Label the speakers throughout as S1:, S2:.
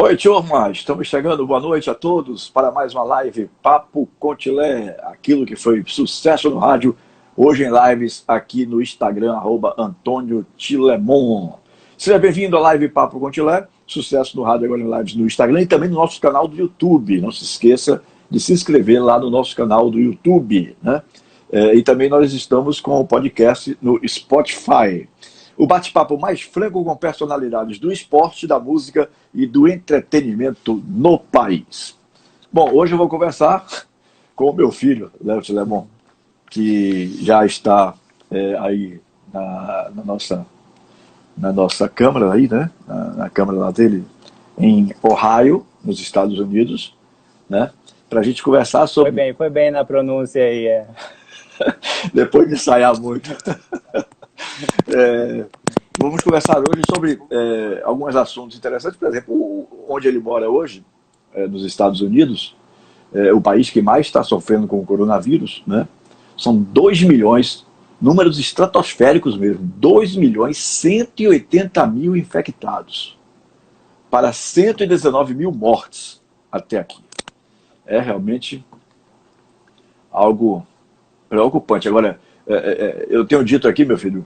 S1: Oi, turma, estamos chegando. Boa noite a todos para mais uma live Papo Contilé, aquilo que foi sucesso no rádio, hoje em lives aqui no Instagram, @Antônio Tilemon. Seja bem-vindo à live Papo Contilé, sucesso no rádio, agora em lives no Instagram e também no nosso canal do YouTube. Não se esqueça de se inscrever lá no nosso canal do YouTube, né? E também nós estamos com o podcast no Spotify. O bate-papo mais franco com personalidades do esporte, da música e do entretenimento no país. Bom, hoje eu vou conversar com o meu filho, Léo Tilemon, que já está aí na nossa câmara, aí, né? Na câmara lá dele, em Ohio, nos Estados Unidos, né? Para a gente conversar sobre...
S2: Foi bem na pronúncia aí.
S1: Depois de ensaiar muito. Vamos conversar hoje sobre alguns assuntos interessantes. Por exemplo, onde ele mora hoje, nos Estados Unidos, o país que mais está sofrendo com o coronavírus, né? São 2 milhões, números estratosféricos mesmo, 2 milhões 180 mil infectados para 119 mil mortes até aqui. É realmente algo preocupante. Agora, eu tenho dito aqui, meu filho,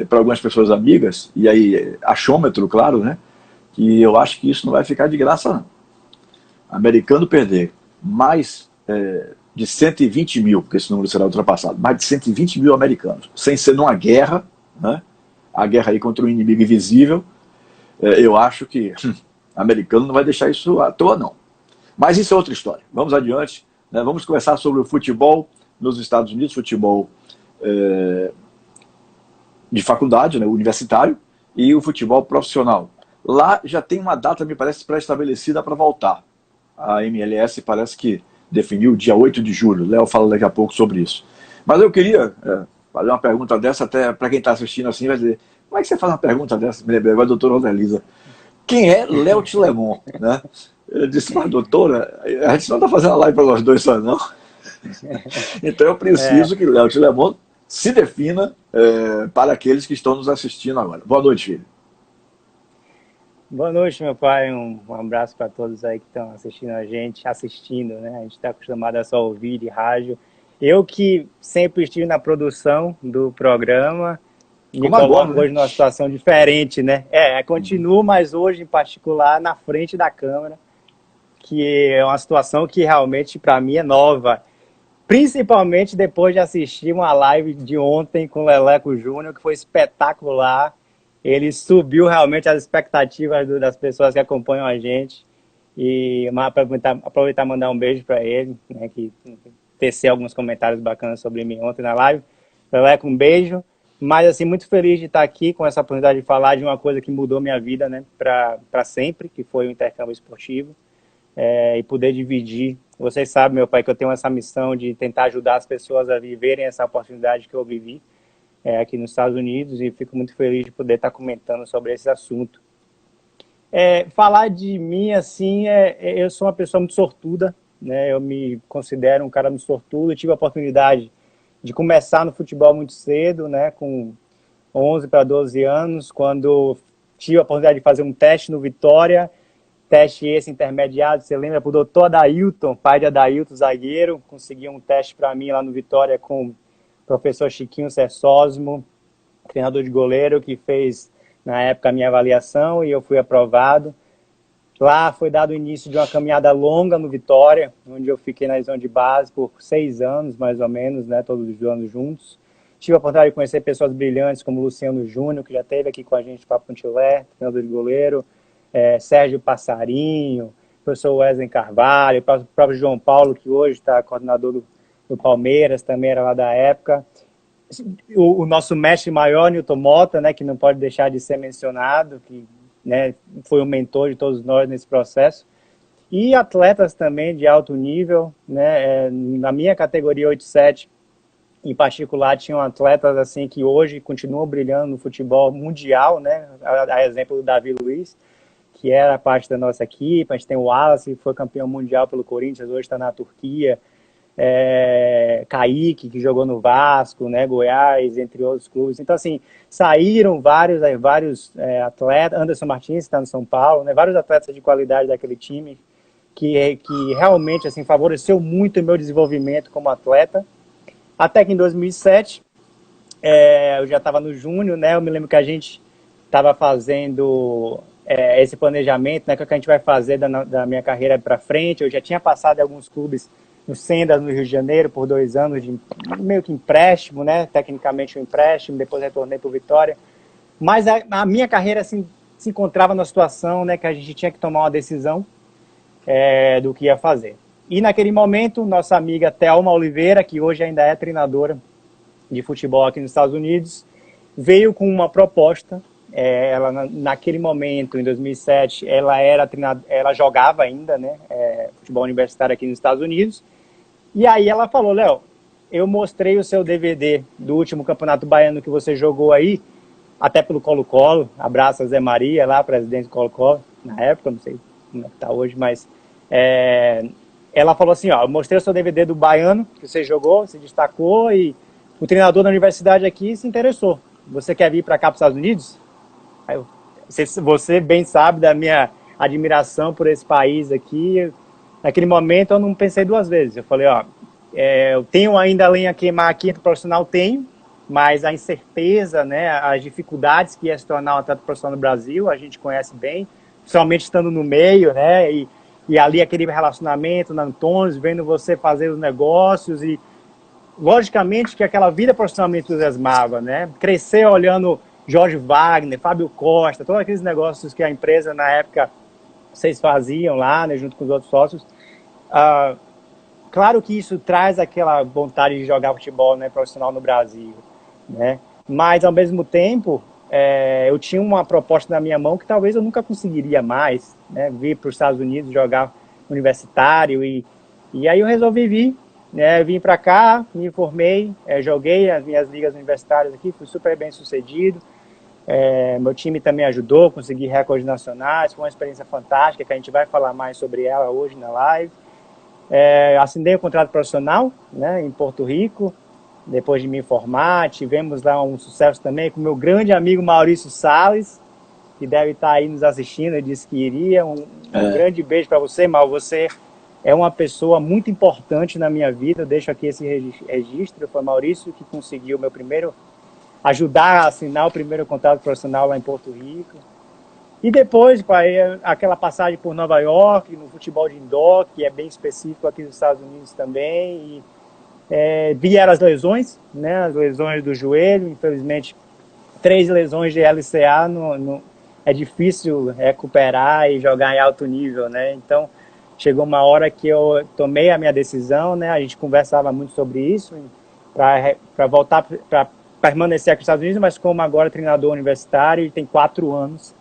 S1: para algumas pessoas amigas, e aí achômetro, claro, né? Que eu acho que isso não vai ficar de graça, não. Americano perder mais de 120 mil, porque esse número será ultrapassado, mais de 120 mil americanos, sem ser numa guerra, né? A guerra aí contra um inimigo invisível, eu acho que americano não vai deixar isso à toa, não. Mas isso é outra história. Vamos adiante, né? Vamos conversar sobre o futebol nos Estados Unidos, futebol de faculdade, né, universitário, e o futebol profissional. Lá já tem uma data, me parece, pré-estabelecida para voltar. A MLS parece que definiu o dia 8 de julho. O Léo fala daqui a pouco sobre isso. Mas eu queria fazer uma pergunta dessa, até para quem está assistindo assim, vai dizer, como é que você faz uma pergunta dessa? Me lembrei agora, doutora Rodelisa. Quem é Léo Tilemon? Né? Eu disse, mas doutora, a gente não está fazendo a live para nós dois só, não. Então eu preciso que Léo Tilemon se defina para aqueles que estão nos assistindo agora. Boa noite, filho.
S2: Boa noite, meu pai. Um abraço para todos aí que estão assistindo a gente, né? A gente está acostumado a só ouvir de rádio. Eu que sempre estive na produção do programa, me coloco hoje numa situação diferente, né? Continuo, mas hoje em particular na frente da câmera, que é uma situação que realmente para mim é nova. Principalmente depois de assistir uma live de ontem com o Leleco Júnior, que foi espetacular. Ele subiu realmente as expectativas das pessoas que acompanham a gente. E aproveitar e mandar um beijo para ele, né, que teceu alguns comentários bacanas sobre mim ontem na live. Leleco, um beijo. Mas, assim, muito feliz de estar aqui com essa oportunidade de falar de uma coisa que mudou minha vida, né, para sempre, que foi o intercâmbio esportivo. E poder dividir. Vocês sabem, meu pai, que eu tenho essa missão de tentar ajudar as pessoas a viverem essa oportunidade que eu vivi aqui nos Estados Unidos, e fico muito feliz de poder estar comentando sobre esse assunto. Falar de mim, assim, eu sou uma pessoa muito sortuda, né? Eu me considero um cara muito sortudo. Eu tive a oportunidade de começar no futebol muito cedo, né? Com 11 para 12 anos, quando tive a oportunidade de fazer um teste no Vitória. Teste esse intermediário, você lembra, para o doutor Adailton, pai de Adailton, zagueiro, conseguiu um teste para mim lá no Vitória com o professor Chiquinho Sersósimo, treinador de goleiro, que fez, na época, a minha avaliação, e eu fui aprovado. Lá foi dado o início de uma caminhada longa no Vitória, onde eu fiquei na divisão de base por 6 anos, mais ou menos, né, todos os anos juntos. Tive a oportunidade de conhecer pessoas brilhantes como o Luciano Júnior, que já esteve aqui com a gente, Papo Contilé, treinador de goleiro, Sérgio Passarinho, professor Wesley Carvalho, o próprio João Paulo, que hoje está coordenador do Palmeiras, também era lá da época. O nosso mestre maior, Newton Mota, né, que não pode deixar de ser mencionado, que, né, foi um mentor de todos nós nesse processo. E atletas também de alto nível, né, na minha categoria 87, em particular, tinham atletas assim, que hoje continuam brilhando no futebol mundial, né, a exemplo do Davi Luiz, que era parte da nossa equipe. A gente tem o Wallace, que foi campeão mundial pelo Corinthians, hoje está na Turquia. Kaique, que jogou no Vasco, né, Goiás, entre outros clubes. Então, assim, saíram vários atletas, Anderson Martins está no São Paulo, né, vários atletas de qualidade daquele time, que realmente, assim, favoreceu muito o meu desenvolvimento como atleta. Até que em 2007, eu já estava no Júnior, né, eu me lembro que a gente estava fazendo esse planejamento, né, que a gente vai fazer da minha carreira para frente. Eu já tinha passado em alguns clubes no Sendas, no Rio de Janeiro, por 2 anos de meio que empréstimo, né, tecnicamente um empréstimo, depois retornei para o Vitória. Mas a minha carreira assim, se encontrava na situação, né, que a gente tinha que tomar uma decisão do que ia fazer. E naquele momento, nossa amiga Thelma Oliveira, que hoje ainda é treinadora de futebol aqui nos Estados Unidos, veio com uma proposta. Ela, naquele momento, em 2007, ela jogava ainda, né, futebol universitário aqui nos Estados Unidos. E aí ela falou: Léo, eu mostrei o seu DVD do último Campeonato Baiano que você jogou aí, até pelo Colo-Colo. Abraço a Zé Maria, lá, presidente do Colo-Colo, na época, não sei como é que tá hoje, mas ela falou assim: ó, eu mostrei o seu DVD do Baiano que você jogou, se destacou, e o treinador da universidade aqui se interessou. Você quer vir para cá, para os Estados Unidos? Aí você bem sabe da minha admiração por esse país aqui. Naquele momento eu não pensei 2 vezes. Eu falei: ó, eu tenho ainda lenha a queimar aqui entre profissional, tenho, mas a incerteza, né, as dificuldades que é se tornar um atleta profissional no Brasil, a gente conhece bem, principalmente estando no meio, né, e ali aquele relacionamento na Antunes, vendo você fazer os negócios, e logicamente que aquela vida profissional me entusiasmava, né, crescer olhando Jorge Wagner, Fábio Costa, todos aqueles negócios que a empresa na época vocês faziam lá, né, junto com os outros sócios. Claro que isso traz aquela vontade de jogar futebol, né, profissional no Brasil, né? Mas ao mesmo tempo eu tinha uma proposta na minha mão que talvez eu nunca conseguiria mais, né, vir para os Estados Unidos jogar universitário, e aí eu resolvi vir, né, vim para cá, me formei, joguei as minhas ligas universitárias aqui, fui super bem sucedido. Meu time também ajudou, consegui recordes nacionais, foi uma experiência fantástica, que a gente vai falar mais sobre ela hoje na live. Assinei o contrato profissional, né, em Porto Rico, depois de me formar. Tivemos lá um sucesso também com o meu grande amigo Maurício Salles, que deve estar aí nos assistindo. Ele disse que iria. Um grande beijo para você, Mal. Você é uma pessoa muito importante na minha vida. Eu deixo aqui esse registro. Foi Maurício que conseguiu ajudar a assinar o primeiro contrato profissional lá em Porto Rico. E depois, aquela passagem por Nova York, no futebol de indoor, que é bem específico aqui nos Estados Unidos também. Vieram as lesões, né? As lesões do joelho, infelizmente, 3 lesões de LCA é difícil recuperar e jogar em alto nível, né? Então, chegou uma hora que eu tomei a minha decisão, né? A gente conversava muito sobre isso, para voltar, para permanecer aqui nos Estados Unidos, mas como agora treinador universitário, e tem 4 anos,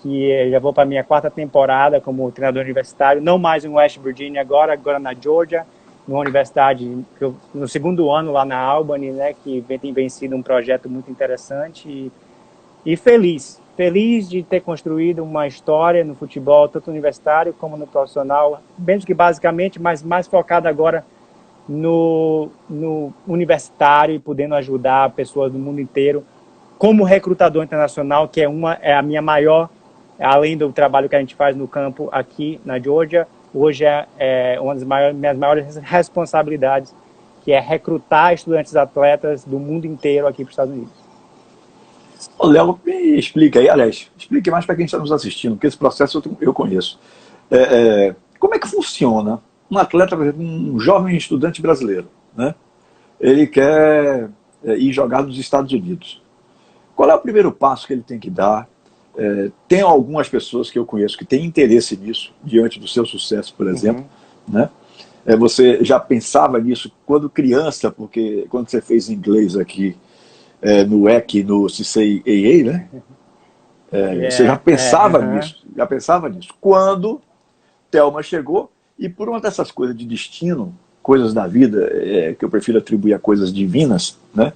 S2: que já vou para a minha 4ª temporada como treinador universitário, não mais em West Virginia agora na Georgia, numa universidade, no 2º ano lá na Albany, né, que tem vencido um projeto muito interessante, e feliz de ter construído uma história no futebol, tanto universitário como no profissional, bem que basicamente, mas mais focado agora no universitário, e podendo ajudar pessoas do mundo inteiro como recrutador internacional, que é a minha maior, além do trabalho que a gente faz no campo aqui na Georgia, hoje é uma das minhas maiores responsabilidades, que é recrutar estudantes atletas do mundo inteiro aqui para os Estados Unidos.
S1: Ô, Léo, me explica aí, aliás, explique mais para quem está nos assistindo, porque esse processo eu conheço. Como é que funciona um atleta, por exemplo, um jovem estudante brasileiro, né? Ele quer ir jogar nos Estados Unidos. Qual é o primeiro passo que ele tem que dar? Tem algumas pessoas que eu conheço que têm interesse nisso, diante do seu sucesso, por exemplo, né? Você já pensava nisso quando criança, porque quando você fez inglês aqui no EC, no CCAA, né? Você já pensava nisso, Quando Thelma chegou, e por uma dessas coisas de destino, coisas da vida, que eu prefiro atribuir a coisas divinas, né?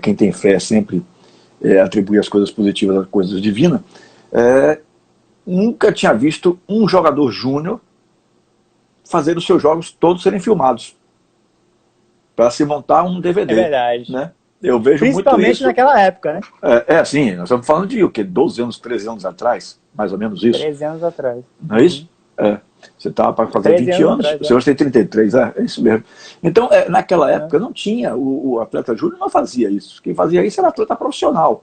S1: Quem tem fé sempre atribui as coisas positivas a coisas divinas, nunca tinha visto um jogador júnior fazer os seus jogos todos serem filmados. para se montar um DVD.
S2: É verdade.
S1: Né? Eu vejo muito
S2: Principalmente
S1: isso.
S2: naquela época, né?
S1: Assim, nós estamos falando de o quê? 12 anos, 13 anos atrás, mais ou menos isso.
S2: 13 anos atrás.
S1: Não é isso? Você estava para fazer 20 anos,
S2: atrás,
S1: você hoje tem 33, é isso mesmo. Então, naquela época não tinha, o atleta júnior não fazia isso. Quem fazia isso era atleta profissional.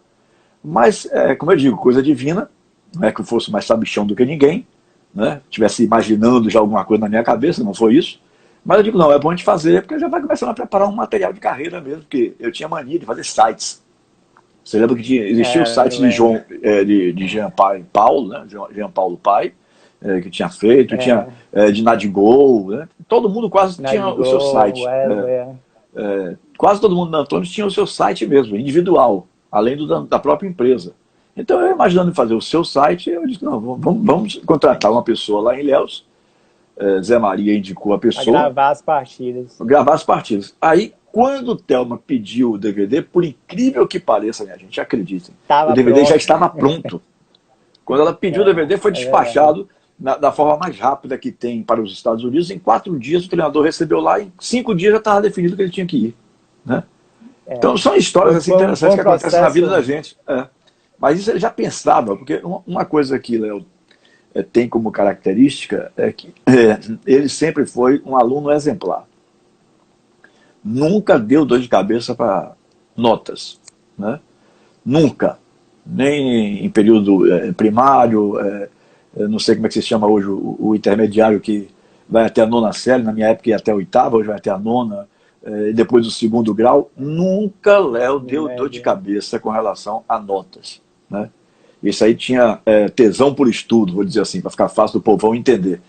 S1: Mas, como eu digo, coisa divina, não é que eu fosse mais sabichão do que ninguém, né? Tivesse imaginando já alguma coisa na minha cabeça, não foi isso. Mas eu digo, não, é bom a gente fazer, porque já vai começando a preparar um material de carreira mesmo, porque eu tinha mania de fazer sites. Você lembra que existia o site de Jean Paulo, né? Jean Paulo Pai, que tinha feito, tinha de Nadigol, né? Todo mundo quase tinha o seu site. Quase todo mundo da Antônio tinha o seu site mesmo, individual, além da própria empresa. Então, eu imaginando fazer o seu site, eu disse, não, vamos contratar uma pessoa lá em Ilhéus. Zé Maria indicou a pessoa.
S2: Pra gravar as partidas.
S1: Gravar as partidas. Aí, quando o Thelma pediu o DVD, por incrível que pareça, minha gente, acreditem, o DVD pronto. Já estava pronto. Quando ela pediu o DVD, foi despachado da forma mais rápida que tem para os Estados Unidos. Em 4 dias, o treinador recebeu lá, em 5 dias já estava definido que ele tinha que ir. Né? Então, são histórias assim, interessantes que acontecem na vida da gente. Mas isso ele já pensava, porque uma coisa que Léo tem como característica é que ele sempre foi um aluno exemplar. Nunca deu dor de cabeça para notas. Né? Nunca. Nem em período primário, não sei como é que se chama hoje o intermediário, que vai até a 9ª série, na minha época ia até a 8ª, hoje vai até a 9ª, depois do 2º grau. Nunca Léo deu dor de cabeça com relação a notas. Né? Isso aí tinha tesão por estudo, vou dizer assim, para ficar fácil do povão entender.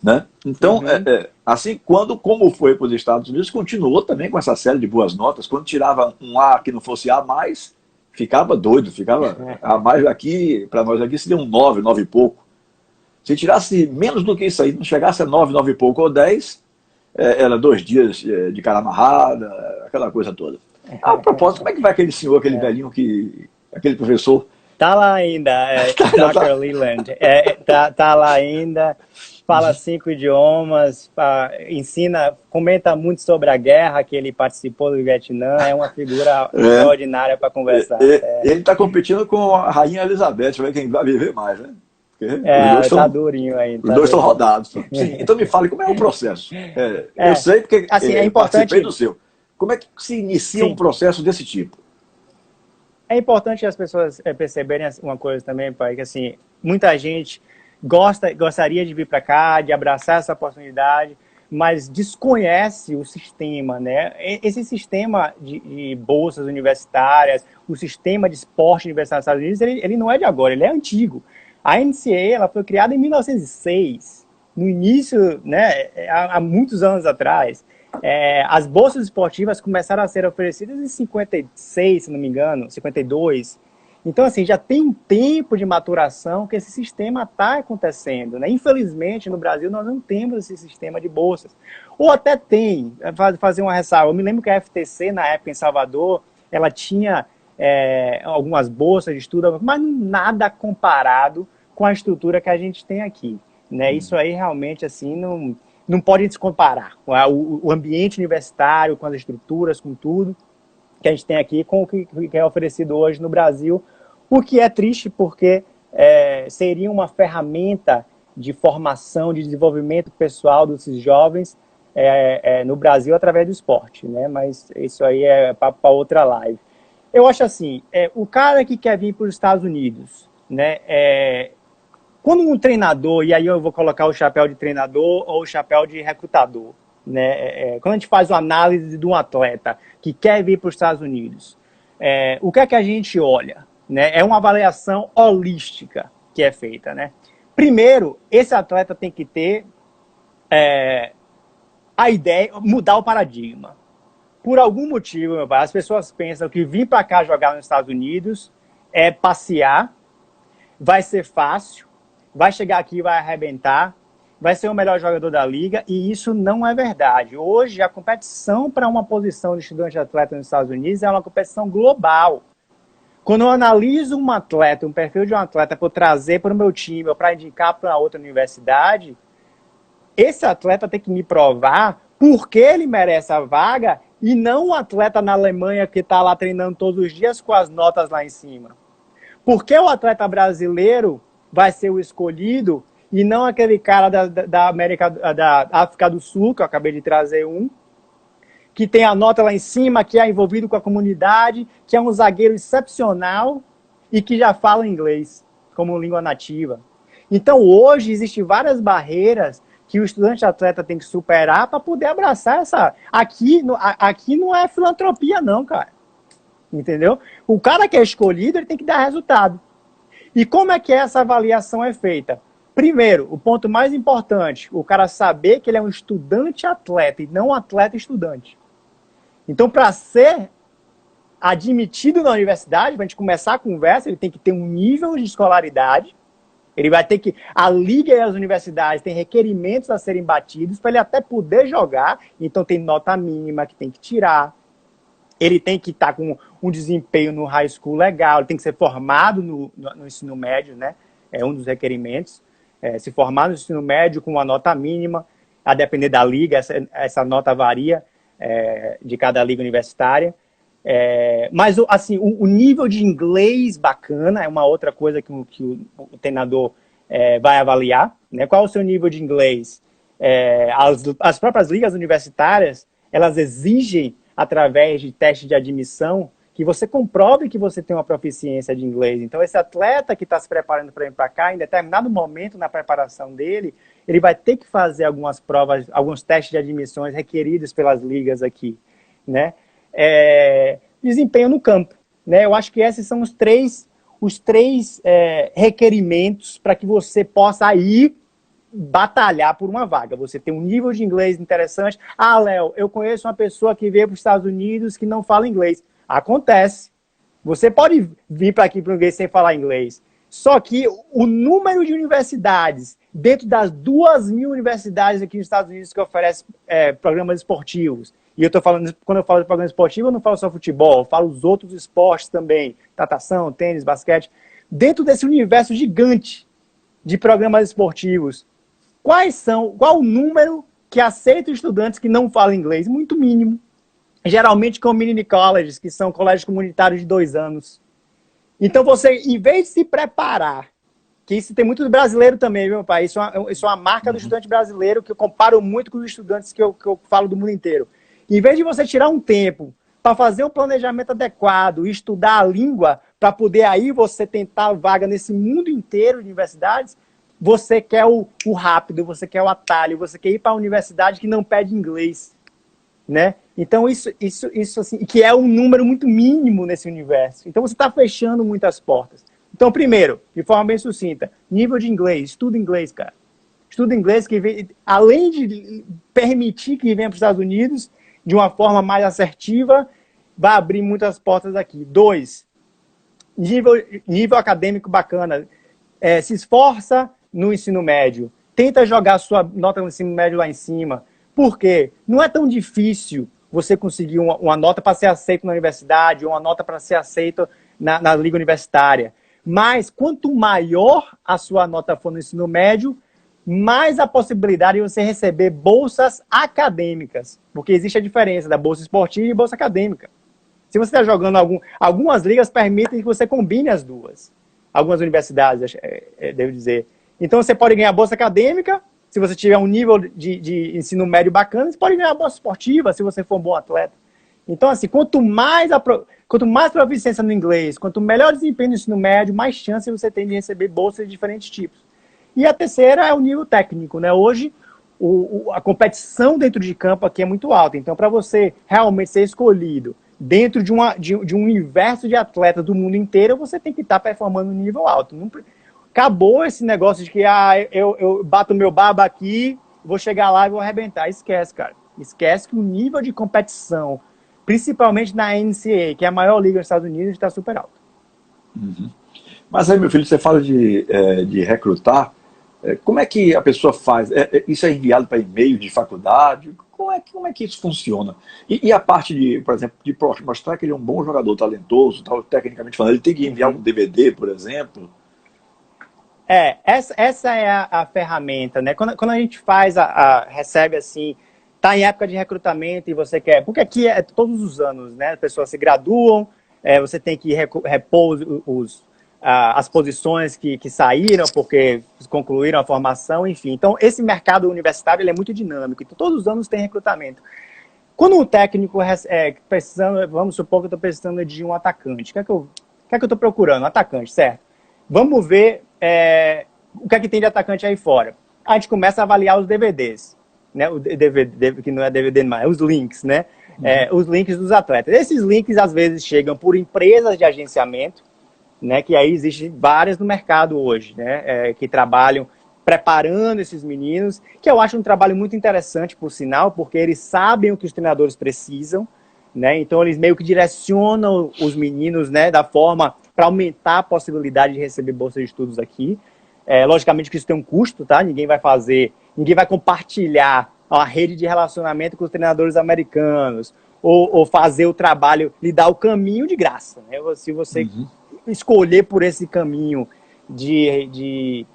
S1: Né? Então, assim, como foi para os Estados Unidos, continuou também com essa série de boas notas. Quando tirava um A que não fosse A mais, ficava doido, ficava A mais aqui, para nós aqui seria um 9, 9 e pouco. Se tirasse menos do que isso aí, não chegasse a 9, 9 e pouco ou 10, era 2 dias de cara amarrada, aquela coisa toda. A propósito, como é que vai aquele senhor, aquele velhinho, aquele professor?
S2: Tá lá ainda, Dr. Leland. Tá lá ainda, fala 5 idiomas, ensina, comenta muito sobre a guerra que ele participou do Vietnã, é uma figura extraordinária para conversar.
S1: Ele está competindo com a Rainha Elizabeth, vai ver quem vai viver mais, né?
S2: Tá durinho ainda.
S1: Os dois estão rodados. Sim, então me fale, como é o processo? Eu sei porque
S2: assim, é importante
S1: participei do seu. Como é que se inicia um processo desse tipo?
S2: É importante as pessoas perceberem uma coisa também, pai, que assim, muita gente gostaria de vir para cá, de abraçar essa oportunidade, mas desconhece o sistema, né? Esse sistema de bolsas universitárias, o sistema de esporte universitário dos Estados Unidos, ele não é de agora, ele é antigo. A NCAA, ela foi criada em 1906, no início, né, há muitos anos atrás. As bolsas esportivas começaram a ser oferecidas em 56, se não me engano, 52. Então, assim, já tem um tempo de maturação que esse sistema está acontecendo, né? Infelizmente, no Brasil, nós não temos esse sistema de bolsas. Ou até tem, fazer uma ressalva. Eu me lembro que a FTC, na época, em Salvador, ela tinha algumas bolsas de estudo, mas nada comparado com a estrutura que a gente tem aqui, né? Isso aí, realmente, assim, não pode se comparar o ambiente universitário, com as estruturas, com tudo que a gente tem aqui, com o que é oferecido hoje no Brasil, o que é triste porque seria uma ferramenta de formação, de desenvolvimento pessoal desses jovens no Brasil através do esporte, né? Mas isso aí é para outra live. Eu acho assim, o cara que quer vir para os Estados Unidos, né, quando um treinador, e aí eu vou colocar o chapéu de treinador ou o chapéu de recrutador, né? Quando a gente faz uma análise de um atleta que quer vir para os Estados Unidos, o que é que a gente olha? Né? É uma avaliação holística que é feita. Né? Primeiro, esse atleta tem que ter a ideia, mudar o paradigma. Por algum motivo, meu pai, as pessoas pensam que vir para cá jogar nos Estados Unidos é passear, vai ser fácil, vai chegar aqui e vai arrebentar, vai ser o melhor jogador da liga, e isso não é verdade. Hoje, a competição para uma posição de estudante atleta nos Estados Unidos é uma competição global. Quando eu analiso um atleta, um perfil de um atleta para trazer para o meu time ou para indicar para outra universidade, esse atleta tem que me provar por que ele merece a vaga e não o atleta na Alemanha que está lá treinando todos os dias com as notas lá em cima? Por que o atleta brasileiro vai ser o escolhido e não aquele cara da África do Sul, que eu acabei de trazer que tem a nota lá em cima, que é envolvido com a comunidade, que é um zagueiro excepcional e que já fala inglês como língua nativa. Então, hoje, existem várias barreiras que o estudante atleta tem que superar para poder abraçar essa... Aqui não é filantropia, não, cara. Entendeu? O cara que é escolhido, ele tem que dar resultado. E como é que essa avaliação é feita? Primeiro, o ponto mais importante, o cara saber que ele é um estudante atleta e não um atleta estudante. Então, para ser admitido na universidade, para a gente começar a conversa, ele tem que ter um nível de escolaridade. Ele vai ter que... A liga e as universidades têm requerimentos a serem batidos para ele até poder jogar. Então, tem nota mínima que tem que tirar. Ele tem que estar com um desempenho no high school legal. Ele tem que ser formado no ensino médio, né? É um dos requerimentos. Se formar no ensino médio com uma nota mínima. A depender da liga, essa nota varia de cada liga universitária. Mas assim, o nível de inglês bacana é uma outra coisa que o treinador vai avaliar, né? Qual é o seu nível de inglês? As próprias ligas universitárias, elas exigem, através de teste de admissão, que você comprove que você tem uma proficiência de inglês. Então, esse atleta que está se preparando para ir para cá, em determinado momento na preparação dele, ele vai ter que fazer algumas provas, alguns testes de admissões requeridos pelas ligas aqui, né? Desempenho no campo, né? Eu acho que esses são os três requerimentos para que você possa ir batalhar por uma vaga. Você tem um nível de inglês interessante. Ah, Léo, eu conheço uma pessoa que veio para os Estados Unidos que não fala inglês. Acontece. Você pode vir para aqui para o inglês sem falar inglês. Só que o número de universidades, dentro das 2.000 universidades aqui nos Estados Unidos que oferecem programas esportivos, e eu estou falando, quando eu falo de programa esportivo, eu não falo só futebol, eu falo os outros esportes também, natação, tênis, basquete. Dentro desse universo gigante de programas esportivos, qual o número que aceita estudantes que não falam inglês? Muito mínimo. Geralmente community colleges, que são colégios comunitários de 2 anos. Então você, em vez de se preparar, que isso tem muito brasileiro também, viu, meu pai? Isso é uma marca do estudante brasileiro que eu comparo muito com os estudantes que eu falo do mundo inteiro. Em vez de você tirar um tempo para fazer um planejamento adequado, estudar a língua, para poder aí você tentar vaga nesse mundo inteiro de universidades, você quer o rápido, você quer o atalho, você quer ir para a universidade que não pede inglês, né? Então isso assim, que é um número muito mínimo nesse universo. Então você está fechando muitas portas. Então, primeiro, de forma bem sucinta, nível de inglês, estuda inglês, cara. Estuda inglês que, além de permitir que venha para os Estados Unidos de uma forma mais assertiva, vai abrir muitas portas aqui. 2, nível acadêmico bacana. Se esforça no ensino médio. Tenta jogar sua nota no ensino médio lá em cima. Por quê? Não é tão difícil você conseguir uma nota para ser aceito na universidade, ou uma nota para ser aceito na liga universitária. Mas quanto maior a sua nota for no ensino médio, mais a possibilidade de você receber bolsas acadêmicas. Porque existe a diferença da bolsa esportiva e bolsa acadêmica. Se você está jogando algumas ligas permitem que você combine as duas. Algumas universidades, devo dizer. Então você pode ganhar bolsa acadêmica, se você tiver um nível de ensino médio bacana, você pode ganhar bolsa esportiva, se você for um bom atleta. Então, assim, quanto mais proficiência no inglês, quanto melhor desempenho no ensino médio, mais chance você tem de receber bolsas de diferentes tipos. E a terceira é o nível técnico, né? Hoje, a competição dentro de campo aqui é muito alta. Então, para você realmente ser escolhido dentro de um universo de atletas do mundo inteiro, você tem que estar performando no nível alto. Acabou esse negócio de que eu bato meu baba aqui, vou chegar lá e vou arrebentar. Esquece, cara. Esquece que o nível de competição, principalmente na NCAA, que é a maior liga dos Estados Unidos, está super alto.
S1: Uhum. Mas aí, meu filho, você fala de recrutar. Como é que a pessoa faz? Isso é enviado para e-mail de faculdade? Como é que isso funciona? E a parte de, por exemplo, de mostrar que ele é um bom jogador, talentoso, tecnicamente falando, ele tem que enviar um DVD, por exemplo?
S2: Essa é a ferramenta, né? Quando a gente recebe assim, está em época de recrutamento e você quer... Porque aqui é todos os anos, né? As pessoas se graduam, você tem que repor as posições que saíram porque concluíram a formação, enfim. Então, esse mercado universitário ele é muito dinâmico. Então, todos os anos tem recrutamento. Quando um técnico precisando, vamos supor que eu estou precisando de um atacante. O que é que eu estou procurando? Um atacante, certo? Vamos ver o que é que tem de atacante aí fora. A gente começa a avaliar os DVDs, né? O DVD, que não é DVD mais, os links, né? Os links dos atletas. Esses links, às vezes, chegam por empresas de agenciamento, né? Que aí existem várias no mercado hoje, né? Que trabalham preparando esses meninos, que eu acho um trabalho muito interessante, por sinal, porque eles sabem o que os treinadores precisam, né? Então, eles meio que direcionam os meninos, né, da forma para aumentar a possibilidade de receber bolsa de estudos aqui. Logicamente que isso tem um custo, tá? Ninguém vai compartilhar uma rede de relacionamento com os treinadores americanos, ou fazer o trabalho, lhe dar o caminho de graça, né? Se você escolher por esse caminho de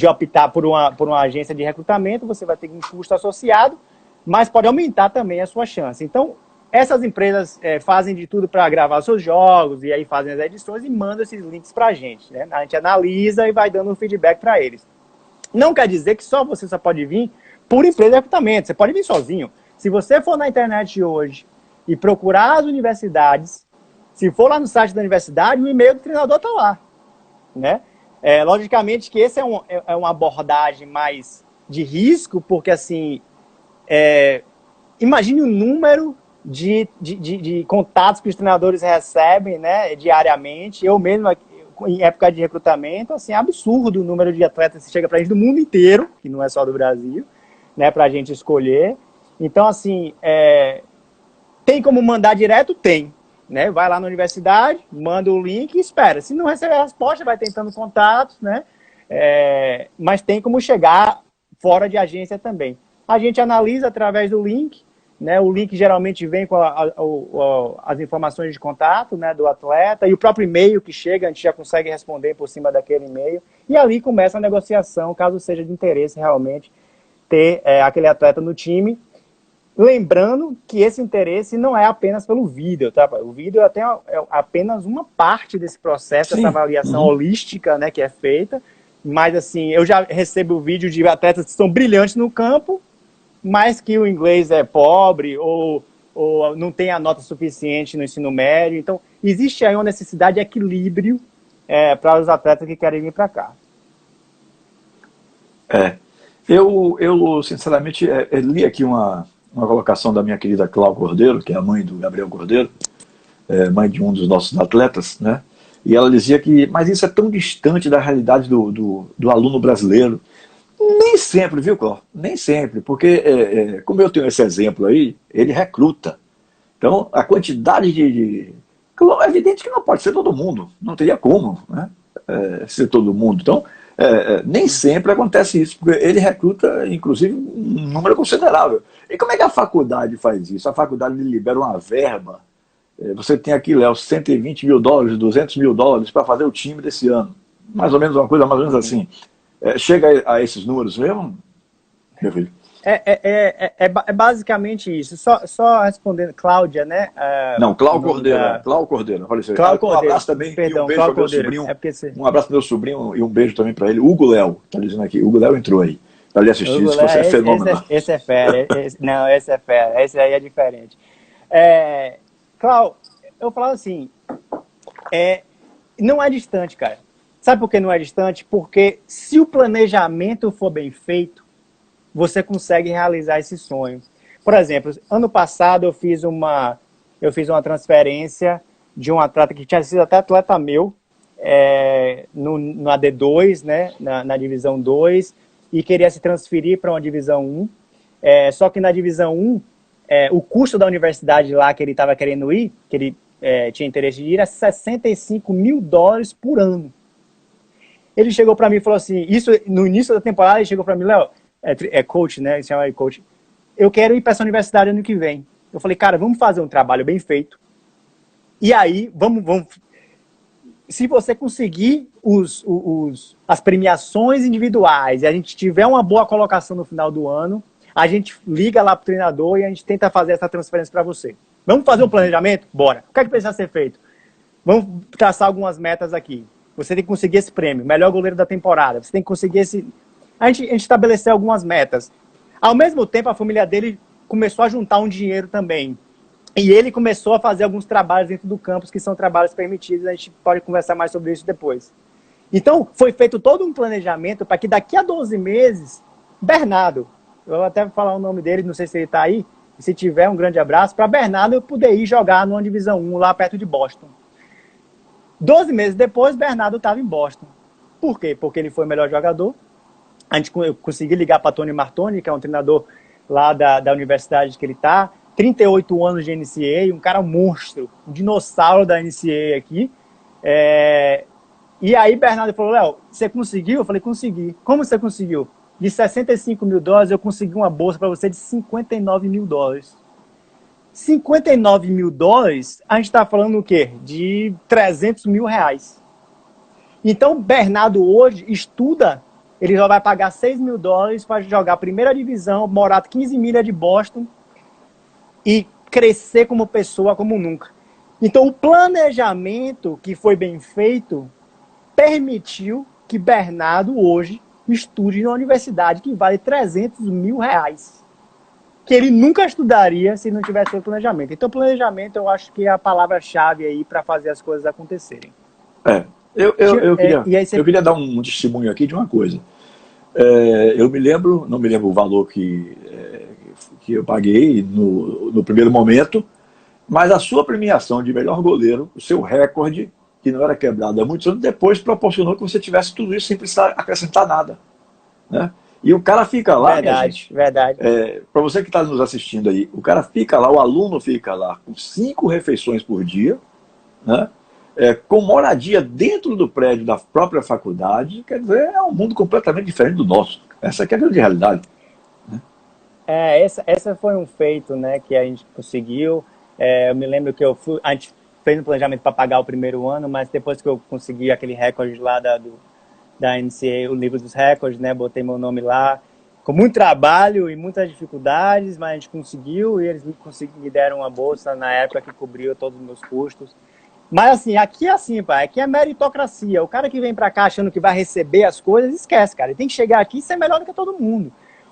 S2: optar por uma agência de recrutamento, você vai ter um custo associado, mas pode aumentar também a sua chance. Então, essas empresas fazem de tudo para gravar seus jogos, e aí fazem as edições e mandam esses links para a gente, né? A gente analisa e vai dando um feedback para eles. Não quer dizer que você só pode vir por empresa de recrutamento, você pode vir sozinho. Se você for na internet hoje e procurar as universidades, se for lá no site da universidade, o e-mail do treinador está lá, né? Logicamente que esse é uma abordagem mais de risco, porque, assim, imagine o número de contatos que os treinadores recebem, né, diariamente. Eu mesmo, em época de recrutamento, assim, é absurdo o número de atletas que chega para a gente do mundo inteiro, que não é só do Brasil, né, para a gente escolher. Então, assim, tem como mandar direto? Tem. Né? Vai lá na universidade, manda o link e espera. Se não receber a resposta, vai tentando contatos, né? Mas tem como chegar fora de agência também. A gente analisa através do link, né? O link geralmente vem com as informações de contato, né, do atleta, e o próprio e-mail que chega, a gente já consegue responder por cima daquele e-mail, e ali começa a negociação, caso seja de interesse realmente ter aquele atleta no time. Lembrando que esse interesse não é apenas pelo vídeo, tá? O vídeo é apenas uma parte desse processo, dessa avaliação holística, né, que é feita. Mas, assim, eu já recebo vídeo de atletas que são brilhantes no campo, mas que o inglês é pobre ou não tem a nota suficiente no ensino médio. Então, existe aí uma necessidade de equilíbrio para os atletas que querem vir para cá.
S1: Eu sinceramente, li aqui uma colocação da minha querida Cláudia Cordeiro, que é a mãe do Gabriel Cordeiro, mãe de um dos nossos atletas, né? E ela dizia mas isso é tão distante da realidade do aluno brasileiro. Nem sempre, viu, Cláudio? Nem sempre, porque, como eu tenho esse exemplo aí, ele recruta. Então, a quantidade é evidente que não pode ser todo mundo, não teria como, né? Ser todo mundo. Então, nem sempre acontece isso, porque ele recruta, inclusive, um número considerável. E como é que a faculdade faz isso? A faculdade libera uma verba. Você tem aqui, Léo, $120 mil, $200 mil para fazer o time desse ano. Mais ou menos uma coisa, mais ou menos assim. Chega a esses números mesmo, meu filho?
S2: É basicamente isso. Só respondendo, Cláudia, né?
S1: Não, Cláudio Cordeiro. Cláudio Cordeiro. Um abraço também.
S2: Perdão,
S1: e um beijo para meu sobrinho. Um abraço para meu sobrinho e um beijo também para ele. Hugo Léo, está dizendo aqui. Hugo Léo entrou aí para lhe assistir. Isso é fenômeno.
S2: Esse é fera. Não, esse é fera. Esse aí é diferente. Cláudio, eu falo assim, não é distante, cara. Sabe por que não é distante? Porque se o planejamento for bem feito, você consegue realizar esse sonho. Por exemplo, ano passado eu fiz uma transferência de um atleta que tinha sido até atleta meu, no AD2, né, na divisão 2, e queria se transferir para uma divisão 1. Só que na divisão 1, o custo da universidade lá que ele estava querendo ir, que ele tinha interesse de ir, era $65 mil por ano. Ele chegou para mim e falou assim, isso no início da temporada, ele chegou para mim, Léo, coach, né? Ele se chama de coach. Eu quero ir para essa universidade ano que vem. Eu falei, cara, vamos fazer um trabalho bem feito. E aí, vamos. Se você conseguir as premiações individuais e a gente tiver uma boa colocação no final do ano, a gente liga lá para o treinador e a gente tenta fazer essa transferência para você. Vamos fazer um planejamento? Bora. O que é que precisa ser feito? Vamos traçar algumas metas aqui. Você tem que conseguir esse prêmio, melhor goleiro da temporada. Você tem que conseguir esse... A gente estabeleceu algumas metas. Ao mesmo tempo, a família dele começou a juntar um dinheiro também. E ele começou a fazer alguns trabalhos dentro do campus, que são trabalhos permitidos. A gente pode conversar mais sobre isso depois. Então, foi feito todo um planejamento para que daqui a 12 meses, Bernardo, eu vou até falar o nome dele, não sei se ele está aí, se tiver, um grande abraço, para Bernardo eu poder ir jogar numa Divisão 1, lá perto de Boston. 12 meses depois, Bernardo estava em Boston. Por quê? Porque ele foi o melhor jogador. Eu consegui ligar para Tony Martoni, que é um treinador lá da universidade que ele está. 38 anos de NCAA, um cara monstro, um dinossauro da NCAA aqui. E aí Bernardo falou, Léo, você conseguiu? Eu falei, consegui. Como você conseguiu? De $65 mil, eu consegui uma bolsa para você de $59 mil. $59 mil, a gente está falando o quê? De R$300 mil. Então, Bernardo hoje estuda, ele já vai pagar $6 mil para jogar a primeira divisão, morar 15 milhas de Boston e crescer como pessoa como nunca. Então, o planejamento que foi bem feito permitiu que Bernardo hoje estude na universidade que vale R$300 mil. Que ele nunca estudaria se não tivesse feito planejamento. Então, planejamento eu acho que é a palavra-chave aí para fazer as coisas acontecerem.
S1: Eu queria dar um testemunho aqui de uma coisa. Eu me lembro, não me lembro o valor que eu paguei no primeiro momento, mas a sua premiação de melhor goleiro, o seu recorde, que não era quebrado há muitos anos, depois proporcionou que você tivesse tudo isso sem precisar acrescentar nada, né? E o cara fica lá,
S2: verdade.
S1: Para você que está nos assistindo aí, o cara fica lá, o aluno fica lá com 5 refeições por dia, né? Com moradia dentro do prédio da própria faculdade. Quer dizer, é um mundo completamente diferente do nosso. Essa aqui é a grande realidade, né?
S2: Essa foi um feito, né, que a gente conseguiu. Eu me lembro que a gente fez um planejamento para pagar o primeiro ano, mas depois que eu consegui aquele recorde lá da NCAA, o livro dos recordes, né, botei meu nome lá, com muito trabalho e muitas dificuldades, mas a gente conseguiu, e eles me deram uma bolsa na época que cobriu todos os meus custos. Mas assim, aqui é assim, pai, aqui é meritocracia. O cara que vem para cá achando que vai receber as coisas, esquece, cara. Ele tem que chegar aqui e ser melhor do que todo mundo.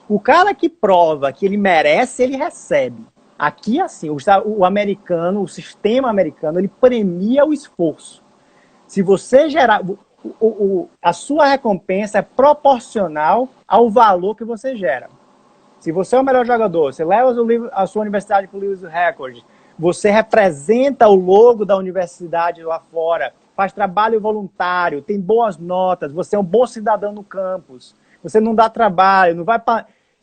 S2: O cara que prova que ele merece, ele recebe. Aqui é assim, o americano, o sistema americano, ele premia o esforço. Se você gerar... a sua recompensa é proporcional ao valor que você gera. Se você é o melhor jogador, você leva a sua universidade para o livro do recorde, você representa o logo da universidade lá fora, faz trabalho voluntário, tem boas notas, você é um bom cidadão no campus, você não dá trabalho, não vai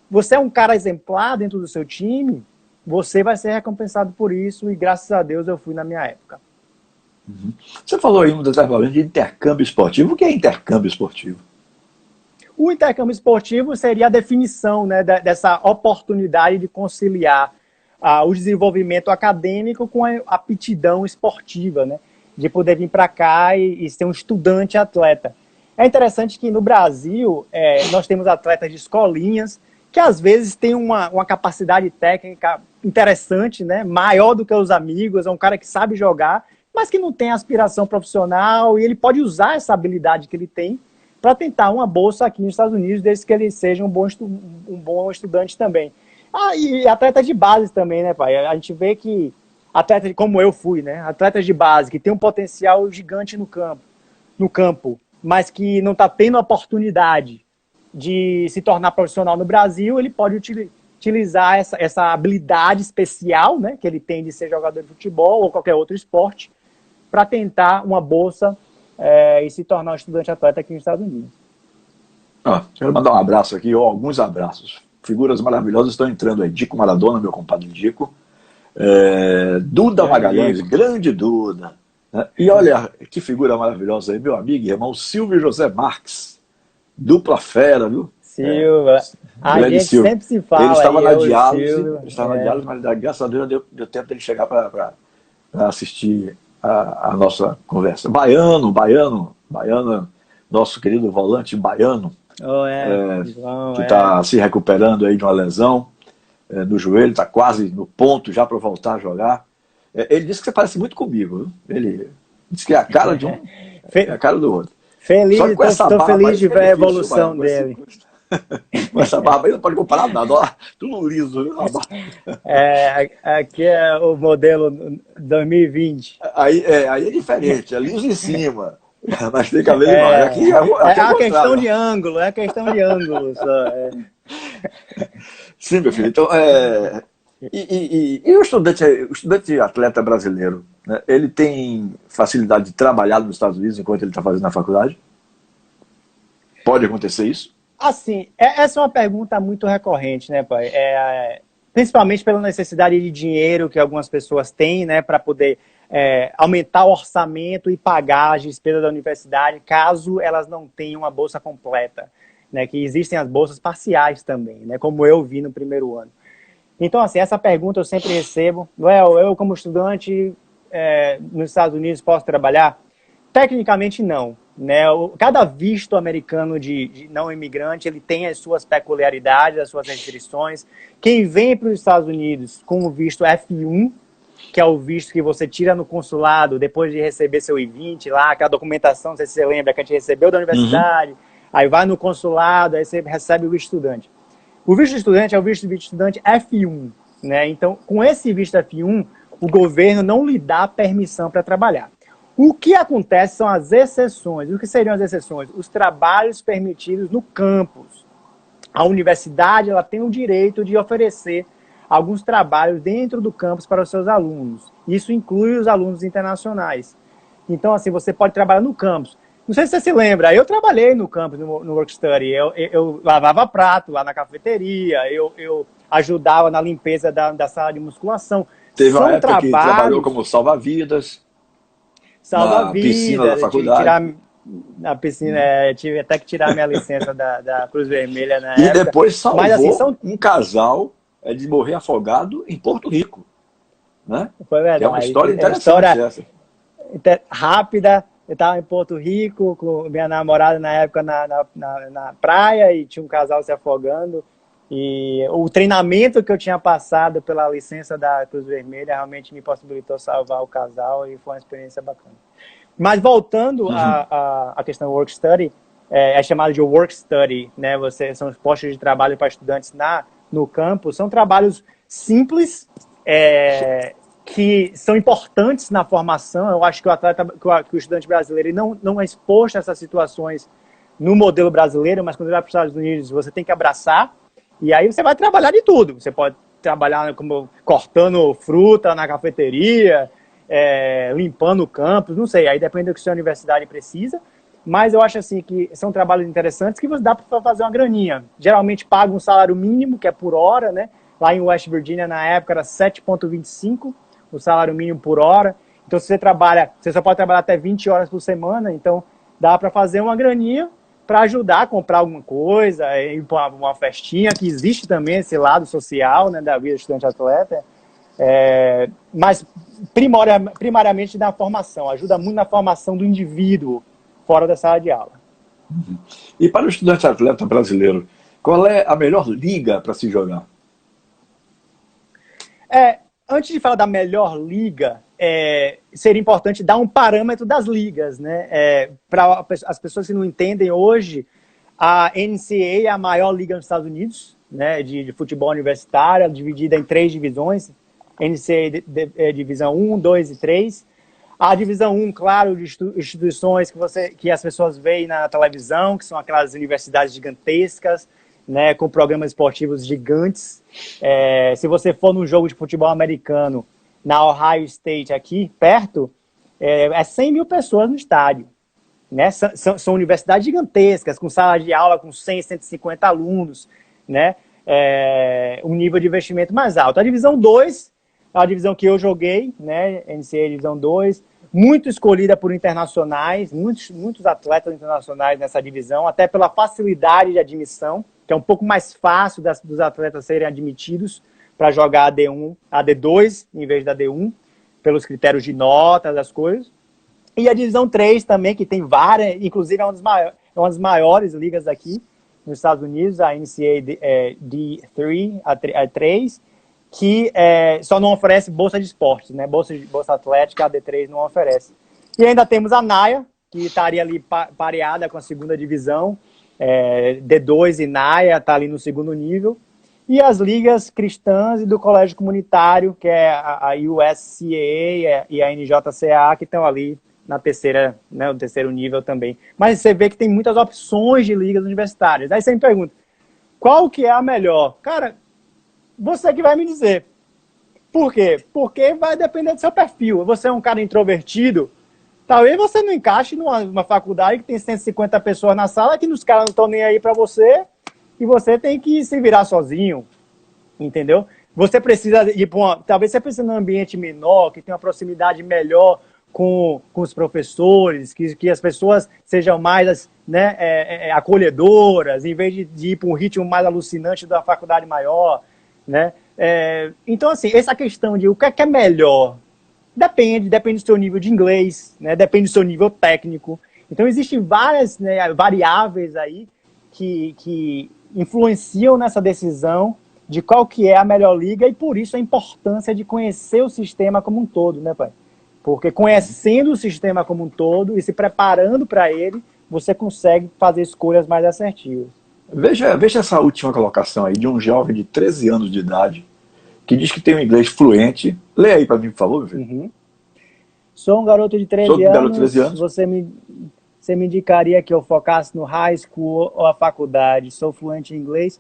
S2: você é um cara exemplar dentro do seu time, você vai ser recompensado por isso, e graças a Deus eu fui na minha época.
S1: Você falou aí um detalhamento de intercâmbio esportivo. O que é intercâmbio esportivo?
S2: O intercâmbio esportivo seria a definição, né, dessa oportunidade de conciliar o desenvolvimento acadêmico com a aptidão esportiva, né, de poder vir para cá e ser um estudante atleta. É interessante que no Brasil nós temos atletas de escolinhas que às vezes têm uma capacidade técnica interessante, né, maior do que os amigos, é um cara que sabe jogar, mas que não tem aspiração profissional, e ele pode usar essa habilidade que ele tem para tentar uma bolsa aqui nos Estados Unidos, desde que ele seja um bom estudante também. E atletas de base também, né, pai? A gente vê que atletas, como eu fui, né, atletas de base, que tem um potencial gigante no campo, mas que não está tendo a oportunidade de se tornar profissional no Brasil, ele pode utilizar essa habilidade especial, né, que ele tem de ser jogador de futebol ou qualquer outro esporte, para tentar uma bolsa e se tornar um estudante atleta aqui nos Estados Unidos.
S1: Quero mandar um abraço aqui, alguns abraços. Figuras maravilhosas estão entrando aí. Dico Maradona, meu compadre Dico. Duda Magalhães, grande Duda. Né? E olha que figura maravilhosa aí, meu amigo e irmão Silvio José Marques. Dupla fera, viu?
S2: Silva. A gente
S1: Silvio.
S2: sempre se fala.
S1: Ele estava na diálise, mas graças a Deus deu tempo dele chegar para assistir a nossa conversa. Baiano, nosso querido volante baiano,
S2: Oh, João,
S1: que está se recuperando aí de uma lesão no joelho, está quase no ponto já para voltar a jogar. Ele disse que você parece muito comigo, viu? Ele disse que é a cara de um, é a cara do outro.
S2: Feliz,
S1: Só que com essa
S2: estou
S1: barba
S2: feliz de
S1: aí
S2: ver a
S1: fica difícil,
S2: evolução
S1: mas
S2: dele.
S1: com essa barba aí não pode comparar nada, ó, tudo liso, viu?
S2: Aqui é o modelo 2020.
S1: Aí é diferente, é liso em cima, mas tem cabelo embaixo. Aqui é
S2: a questão
S1: contrário.
S2: de ângulo, é questão de ângulo só.
S1: Sim, meu filho. Então, e o estudante atleta brasileiro, né, ele tem facilidade de trabalhar nos Estados Unidos enquanto ele está fazendo a faculdade? Pode acontecer isso?
S2: Assim, essa é uma pergunta muito recorrente, né, pai? Principalmente pela necessidade de dinheiro que algumas pessoas têm, né, para poder aumentar o orçamento e pagar as despesas da universidade, caso elas não tenham a bolsa completa, né? Que existem as bolsas parciais também, né? Como eu vi no primeiro ano. Então, assim, essa pergunta eu sempre recebo. Eu como estudante nos Estados Unidos, posso trabalhar? Tecnicamente, não. Né? Cada visto americano de não imigrante, ele tem as suas peculiaridades, as suas restrições. Quem vem para os Estados Unidos com o visto F1, que é o visto que você tira no consulado depois de receber seu I-20 lá, aquela documentação, não sei se você lembra, que a gente recebeu da universidade, aí vai no consulado, aí você recebe o visto estudante. O visto de estudante é o visto de estudante F1, né? Então, com esse visto F1, o governo não lhe dá permissão para trabalhar. O que acontece são as exceções. O que seriam as exceções? Os trabalhos permitidos no campus. A universidade ela tem o direito de oferecer alguns trabalhos dentro do campus para os seus alunos. Isso inclui os alunos internacionais. Então, assim, você pode trabalhar no campus. Não sei se você se lembra, eu trabalhei no campus, no Work Study. Eu lavava prato lá na cafeteria, eu ajudava na limpeza da sala de musculação.
S1: Teve uma época que trabalhou como salva-vidas. Na piscina da faculdade.
S2: Na piscina, tive até que tirar minha licença da Cruz Vermelha na
S1: época. E
S2: época.
S1: depois salvou um casal de morrer afogado em Porto Rico. Né?
S2: Foi verdade.
S1: Que é uma história interessante essa.
S2: Rápida. Eu estava em Porto Rico com minha namorada na época na praia e tinha um casal se afogando. E o treinamento que eu tinha passado pela licença da Cruz Vermelha realmente me possibilitou salvar o casal e foi uma experiência bacana. Mas voltando à questão do Work Study, é chamado de Work Study, né? São os postos de trabalho para estudantes no campus. São trabalhos simples, que são importantes na formação. Eu acho que o estudante brasileiro não é exposto a essas situações no modelo brasileiro, mas quando ele vai para os Estados Unidos, você tem que abraçar. E aí você vai trabalhar de tudo. Você pode trabalhar como cortando fruta na cafeteria, limpando o campus, não sei. Aí depende do que a sua universidade precisa. Mas eu acho assim que são trabalhos interessantes que você dá para fazer uma graninha. Geralmente paga um salário mínimo, que é por hora, né? Lá em West Virginia, na época, era 7,25 o salário mínimo por hora. Então, se você só pode trabalhar até 20 horas por semana. Então, dá para fazer uma graninha para ajudar a comprar alguma coisa, ir para uma festinha, que existe também esse lado social, né, da vida estudante-atleta, mas primariamente na formação, ajuda muito na formação do indivíduo fora da sala de aula.
S1: E para o estudante-atleta brasileiro, qual é a melhor liga para se jogar?
S2: Antes de falar da melhor liga, seria importante dar um parâmetro das ligas, né? Para as pessoas que não entendem hoje, a NCAA é a maior liga nos Estados Unidos, né? De futebol universitário, dividida em 3 divisões. NCAA divisão 1, 2 e 3. A divisão 1, claro, de instituições que as pessoas veem na televisão, que são aquelas universidades gigantescas, né, com programas esportivos gigantes. Se você for num jogo de futebol americano na Ohio State, aqui perto, 100 mil pessoas no estádio. Né? São universidades gigantescas, com sala de aula com 100, 150 alunos, né? Um nível de investimento mais alto. A divisão 2 é a divisão que eu joguei, né? NCAA Divisão 2, muito escolhida por internacionais, muitos atletas internacionais nessa divisão, até pela facilidade de admissão, que é um pouco mais fácil dos atletas serem admitidos para jogar a D1, a D2 em vez da D1, pelos critérios de notas, das coisas. E a divisão 3 também, que tem várias, inclusive é uma das maiores ligas aqui, nos Estados Unidos, a NCAA D3, a 3, que só não oferece bolsa de esporte, né? Bolsa atlética, a D3 não oferece. E ainda temos a NAIA, que estaria ali pareada com a segunda divisão, D2 e NAIA, está ali no segundo nível. E as ligas cristãs e do colégio comunitário, que é a USCAA e a NJCAA, que estão ali na terceira, né, no terceiro nível também. Mas você vê que tem muitas opções de ligas universitárias. Aí você me pergunta, qual que é a melhor? Cara, você que vai me dizer. Por quê? Porque vai depender do seu perfil. Você é um cara introvertido, talvez você não encaixe numa faculdade que tem 150 pessoas na sala, que os caras não estão nem aí para você, e você tem que se virar sozinho, entendeu? Você precisa ir para talvez você precise num ambiente menor, que tenha uma proximidade melhor com os professores, que as pessoas sejam mais, né, acolhedoras, em vez de ir para um ritmo mais alucinante da faculdade maior, né? Então, assim, essa questão de o que é melhor, depende do seu nível de inglês, né? Depende do seu nível técnico. Então, existem várias, né, variáveis aí que influenciam nessa decisão de qual que é a melhor liga, e por isso a importância de conhecer o sistema como um todo, né, pai? Porque conhecendo o sistema como um todo e se preparando para ele, você consegue fazer escolhas mais assertivas.
S1: Veja essa última colocação aí de um jovem de 13 anos de idade que diz que tem um inglês fluente. Lê aí para mim, por favor, meu filho.
S2: Uhum. Sou um garoto de 13 anos. Você me indicaria que eu focasse no high school ou a faculdade? Sou fluente em inglês,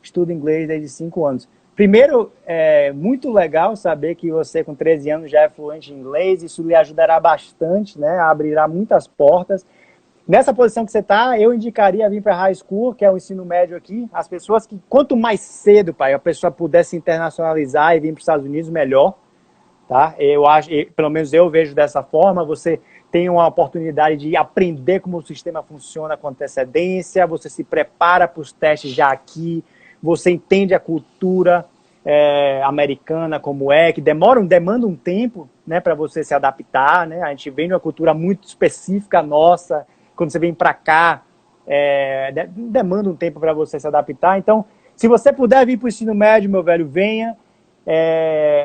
S2: estudo inglês desde 5 anos. Primeiro, é muito legal saber que você com 13 anos já é fluente em inglês. Isso lhe ajudará bastante, né? Abrirá muitas portas. Nessa posição que você está, eu indicaria vir para high school, que é o ensino médio aqui. As pessoas que, quanto mais cedo, pai, a pessoa puder se internacionalizar e vir para os Estados Unidos, melhor. Tá? Eu acho, pelo menos eu vejo dessa forma. Você tem uma oportunidade de aprender como o sistema funciona com antecedência, você se prepara para os testes já aqui, você entende a cultura americana como que demanda um tempo, né, para você se adaptar, né? A gente vem de uma cultura muito específica nossa. Quando você vem para cá, demanda um tempo para você se adaptar. Então, se você puder vir para o ensino médio, meu velho, venha,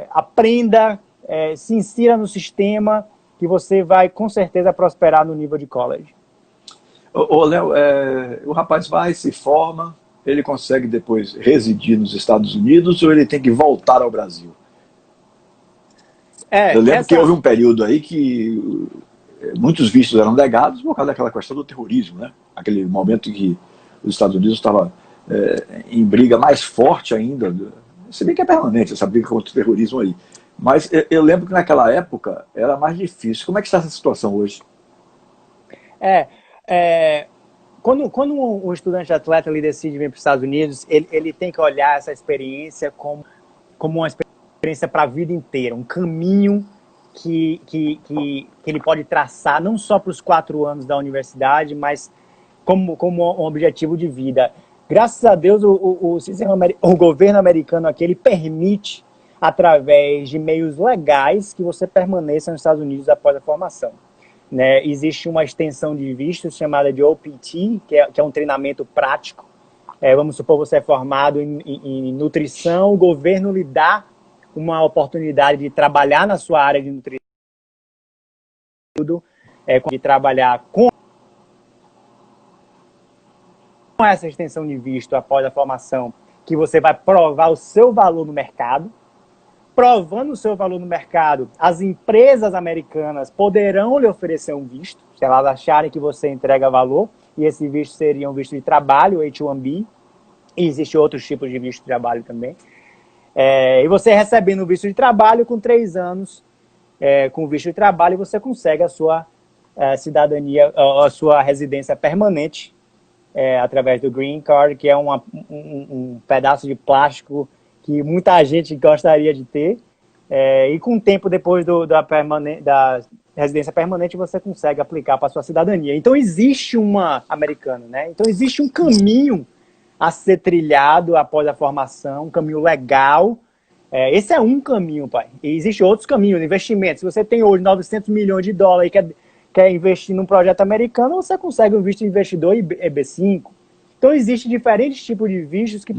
S2: aprenda, se insira no sistema, que você vai, com certeza, prosperar no nível de college.
S1: Léo, o rapaz vai, se forma, ele consegue depois residir nos Estados Unidos ou ele tem que voltar ao Brasil? Eu lembro que houve um período aí que muitos vistos eram negados por causa daquela questão do terrorismo, né? Aquele momento em que os Estados Unidos estavam em briga mais forte ainda, se bem que é permanente essa briga contra o terrorismo aí. Mas eu lembro que naquela época era mais difícil. Como é que está essa situação hoje?
S2: Quando um estudante atleta ele decide vir para os Estados Unidos, ele tem que olhar essa experiência como uma experiência para a vida inteira, um caminho que ele pode traçar não só para os 4 anos da universidade, mas como um objetivo de vida. Graças a Deus, o governo americano aqui, ele permite, através de meios legais, que você permaneça nos Estados Unidos após a formação. Né? Existe uma extensão de vistos chamada de OPT, que é um treinamento prático. Vamos supor, você é formado em nutrição, o governo lhe dá uma oportunidade de trabalhar na sua área de nutrição, de trabalhar com essa extensão de visto após a formação, que você vai provar o seu valor no mercado. Provando o seu valor no mercado, as empresas americanas poderão lhe oferecer um visto, se elas acharem que você entrega valor, e esse visto seria um visto de trabalho, H-1B, e existem outros tipos de visto de trabalho também. E você recebendo o visto de trabalho, com 3 anos, com o visto de trabalho, você consegue a sua cidadania, a sua residência permanente, através do Green Card, que é um pedaço de plástico que muita gente gostaria de ter, e com o tempo depois da residência permanente você consegue aplicar para a sua cidadania. Então existe né? Então existe um caminho a ser trilhado após a formação, um caminho legal. Esse é um caminho, pai. E existe outros caminhos, investimento. Se você tem hoje 900 milhões de dólares e quer investir num projeto americano, você consegue um visto de investidor EB5. Então Então, existem diferentes tipos de vistos que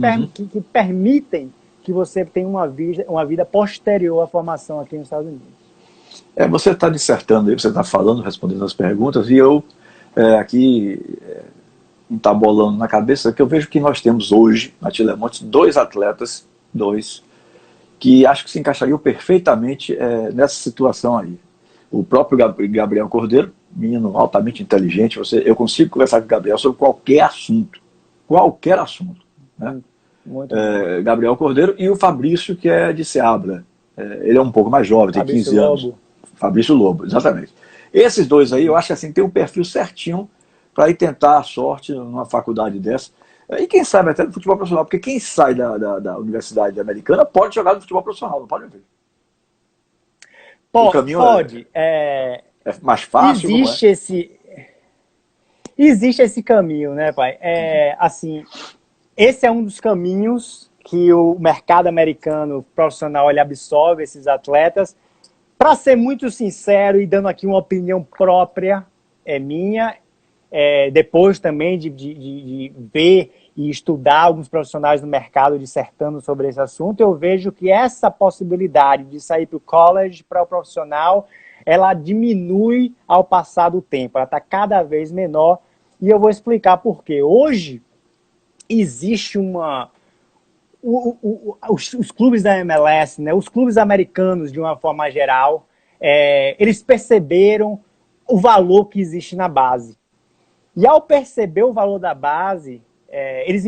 S2: permitem que você tenha uma vida posterior à formação aqui nos Estados Unidos.
S1: Você está dissertando aí, você está falando, respondendo as perguntas, e eu aqui entabolando na cabeça que eu vejo que nós temos hoje, na Tilemontes, dois atletas, que acho que se encaixariam perfeitamente nessa situação aí. O próprio Gabriel Cordeiro, menino altamente inteligente, eu consigo conversar com o Gabriel sobre qualquer assunto, né? Gabriel Cordeiro e o Fabrício, que é de Seabra. Ele é um pouco mais jovem, tem 15 anos. Fabrício Lobo, exatamente. Esses dois aí, eu acho que assim, tem um perfil certinho para ir tentar a sorte numa faculdade dessa. E quem sabe até no futebol profissional, porque quem sai da Universidade Americana pode jogar no futebol profissional, não pode ver?
S2: O caminho pode.
S1: É mais fácil?
S2: Existe esse caminho, né, pai? Assim, esse é um dos caminhos que o mercado americano profissional ele absorve esses atletas. Para ser muito sincero e dando aqui uma opinião própria, minha, depois também de ver e estudar alguns profissionais no mercado dissertando sobre esse assunto, eu vejo que essa possibilidade de sair para o college, para o profissional, ela diminui ao passar do tempo, ela está cada vez menor, e eu vou explicar por quê. Hoje, existe os clubes da MLS, né, os clubes americanos, de uma forma geral, eles perceberam o valor que existe na base. E ao perceber o valor da base, eles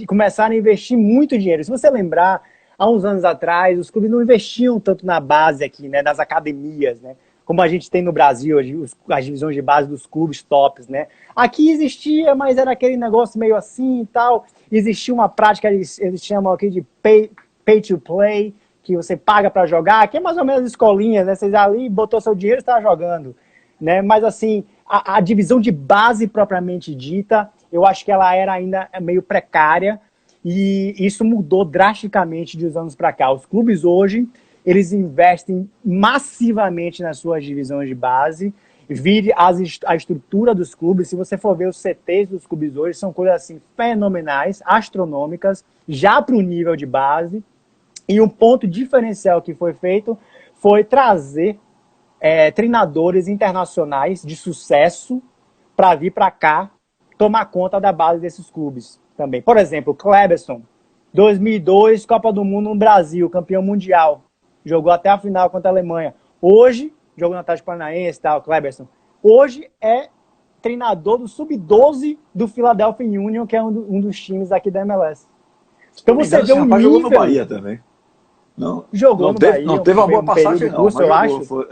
S2: começaram a investir muito dinheiro. Se você lembrar, há uns anos atrás, os clubes não investiam tanto na base aqui, né, nas academias, né, como a gente tem no Brasil, as divisões de base dos clubes tops, né. Aqui existia, mas era aquele negócio meio assim e tal. Existia uma prática, eles chamam aqui de pay to play, que você paga para jogar, que é mais ou menos escolinha, né, você ali botou seu dinheiro e está jogando, né, mas assim, a divisão de base propriamente dita, eu acho que ela era ainda meio precária, e isso mudou drasticamente de uns anos para cá. Os clubes hoje, eles investem massivamente nas suas divisões de base, vire a estrutura dos clubes. Se você for ver os CTs dos clubes hoje, são coisas assim fenomenais, astronômicas, já para o nível de base. E um ponto diferencial que foi feito foi trazer treinadores internacionais de sucesso para vir para cá tomar conta da base desses clubes também. Por exemplo, o Kleberson, 2002, Copa do Mundo no Brasil, campeão mundial. Jogou até a final contra a Alemanha. Hoje, jogou na Atlético Paranaense, tal, Kleberson. Hoje é treinador do Sub-12 do Philadelphia Union, que é um dos times aqui da MLS. Então você vê um nível...
S1: jogou no Bahia também.
S2: Jogou no Bahia.
S1: Não teve uma boa passagem, não.
S2: Eu acho.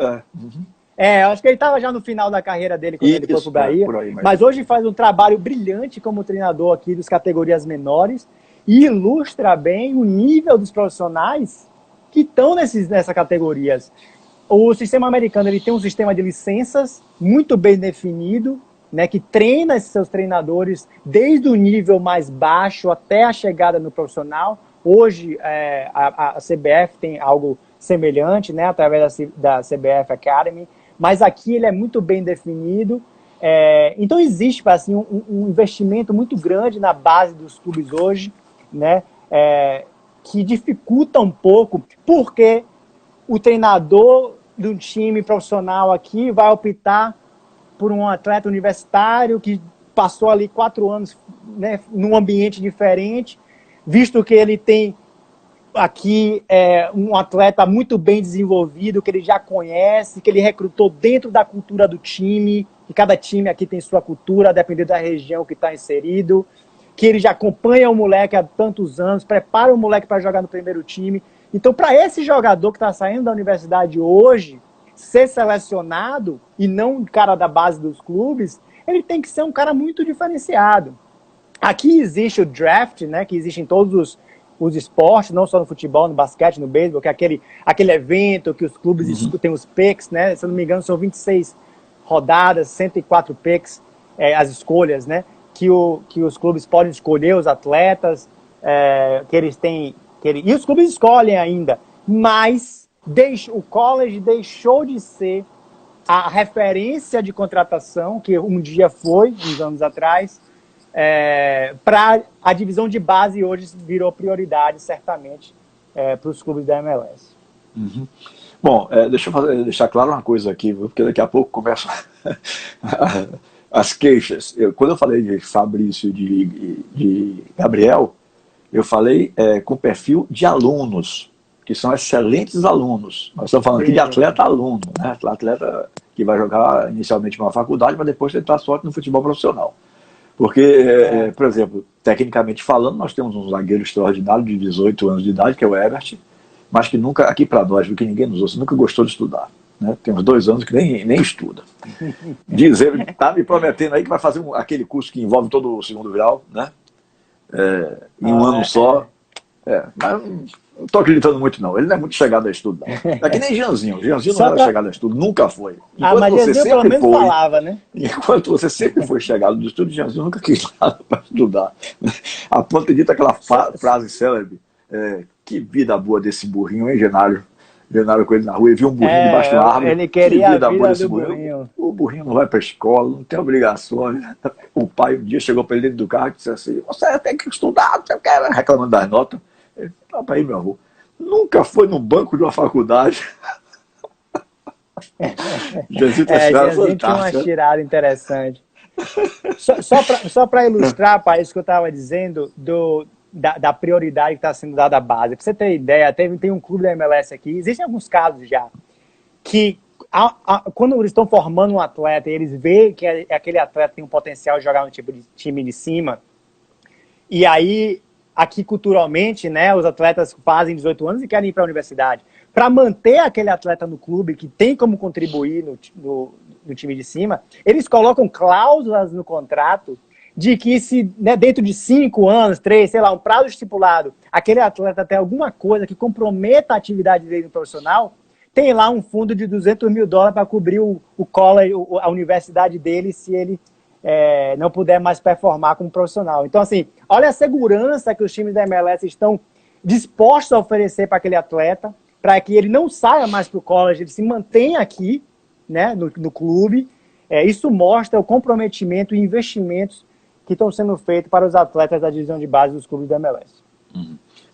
S2: Eu acho que ele estava já no final da carreira dele quando ele foi para o Bahia. Mas hoje faz um trabalho brilhante como treinador aqui das categorias menores e ilustra bem o nível dos profissionais que estão nessas categorias. O sistema americano ele tem um sistema de licenças muito bem definido, né, que treina esses seus treinadores desde o nível mais baixo até a chegada no profissional. Hoje, a CBF tem algo semelhante, né, através da CBF Academy, mas aqui ele é muito bem definido. Então, existe assim, um investimento muito grande na base dos clubes hoje, né, que dificulta um pouco, porque o treinador de um time profissional aqui vai optar por um atleta universitário que passou ali 4 anos, né, num ambiente diferente, visto que ele tem aqui um atleta muito bem desenvolvido, que ele já conhece, que ele recrutou dentro da cultura do time, que cada time aqui tem sua cultura, a depender da região que está inserido, que ele já acompanha o moleque há tantos anos, prepara o moleque para jogar no primeiro time. Então, para esse jogador que está saindo da universidade hoje, ser selecionado, e não um cara da base dos clubes, ele tem que ser um cara muito diferenciado. Aqui existe o draft, né, que existe em todos os esportes, não só no futebol, no basquete, no beisebol, que é aquele evento que os clubes têm os picks, né? Se eu não me engano, são 26 rodadas, 104 picks, as escolhas, né? Que os clubes podem escolher os atletas, que eles têm... e os clubes escolhem ainda, mas o college deixou de ser a referência de contratação, que um dia foi, uns anos atrás, para a divisão de base hoje virou prioridade, certamente, para os clubes da MLS.
S1: Uhum. Bom, deixa eu deixar claro uma coisa aqui, porque daqui a pouco começam as queixas. Quando eu falei de Fabrício e de Gabriel, eu falei com perfil de alunos, que são excelentes alunos. Nós estamos falando aqui de atleta-aluno, né? Atleta que vai jogar inicialmente numa faculdade, mas depois tentar sorte no futebol profissional. Porque, por exemplo, tecnicamente falando, nós temos um zagueiro extraordinário de 18 anos de idade, que é o Herbert, mas que nunca, aqui para nós, porque ninguém nos ouça, nunca gostou de estudar. Né? Tem uns 2 anos que nem estuda. Diz ele, está me prometendo aí que vai fazer aquele curso que envolve todo o segundo grau, né? Em um ano só. Mas não estou acreditando muito, não. Ele não é muito chegado a estudo, não. É que nem Jeanzinho. Jeanzinho não era chegado a estudo, nunca foi.
S2: Mas Jeanzinho pelo menos falava, né?
S1: Enquanto você sempre foi chegado do estudo, Jeanzinho nunca quis nada para estudar. A ponto de dita aquela frase célebre, que vida boa desse burrinho, hein, Genário? Genário com ele na rua e viu um burrinho debaixo da árvore.
S2: Ele queria
S1: que vida
S2: a vida
S1: boa desse
S2: do burrinho.
S1: O burrinho não vai para a escola, não tem obrigações. O pai um dia chegou para ele dentro do carro e disse assim, você tem que estudar, você quer, reclamando das notas. Ele falou, para aí, meu avô, nunca foi no banco de uma faculdade.
S2: Jeanzinho tinha uma tirada interessante. Só para ilustrar, pai, isso que eu estava dizendo, da prioridade que está sendo dada à base. Para você ter ideia, tem um clube da MLS aqui, existem alguns casos já, que quando eles estão formando um atleta e eles veem que aquele atleta tem um potencial de jogar no tipo de time de cima, e aí, aqui culturalmente, né, os atletas fazem 18 anos e querem ir para a universidade. Para manter aquele atleta no clube que tem como contribuir no time de cima, eles colocam cláusulas no contrato de que se, né, dentro de 5 anos, 3, sei lá, um prazo estipulado, aquele atleta tem alguma coisa que comprometa a atividade dele no profissional, tem lá um fundo de $200 mil para cobrir o college, a universidade dele, se ele não puder mais performar como profissional. Então, assim, olha a segurança que os times da MLS estão dispostos a oferecer para aquele atleta, para que ele não saia mais para o college, ele se mantenha aqui, né, no clube. Isso mostra o comprometimento e investimentos que estão sendo feitos para os atletas da divisão de base dos clubes da MLS.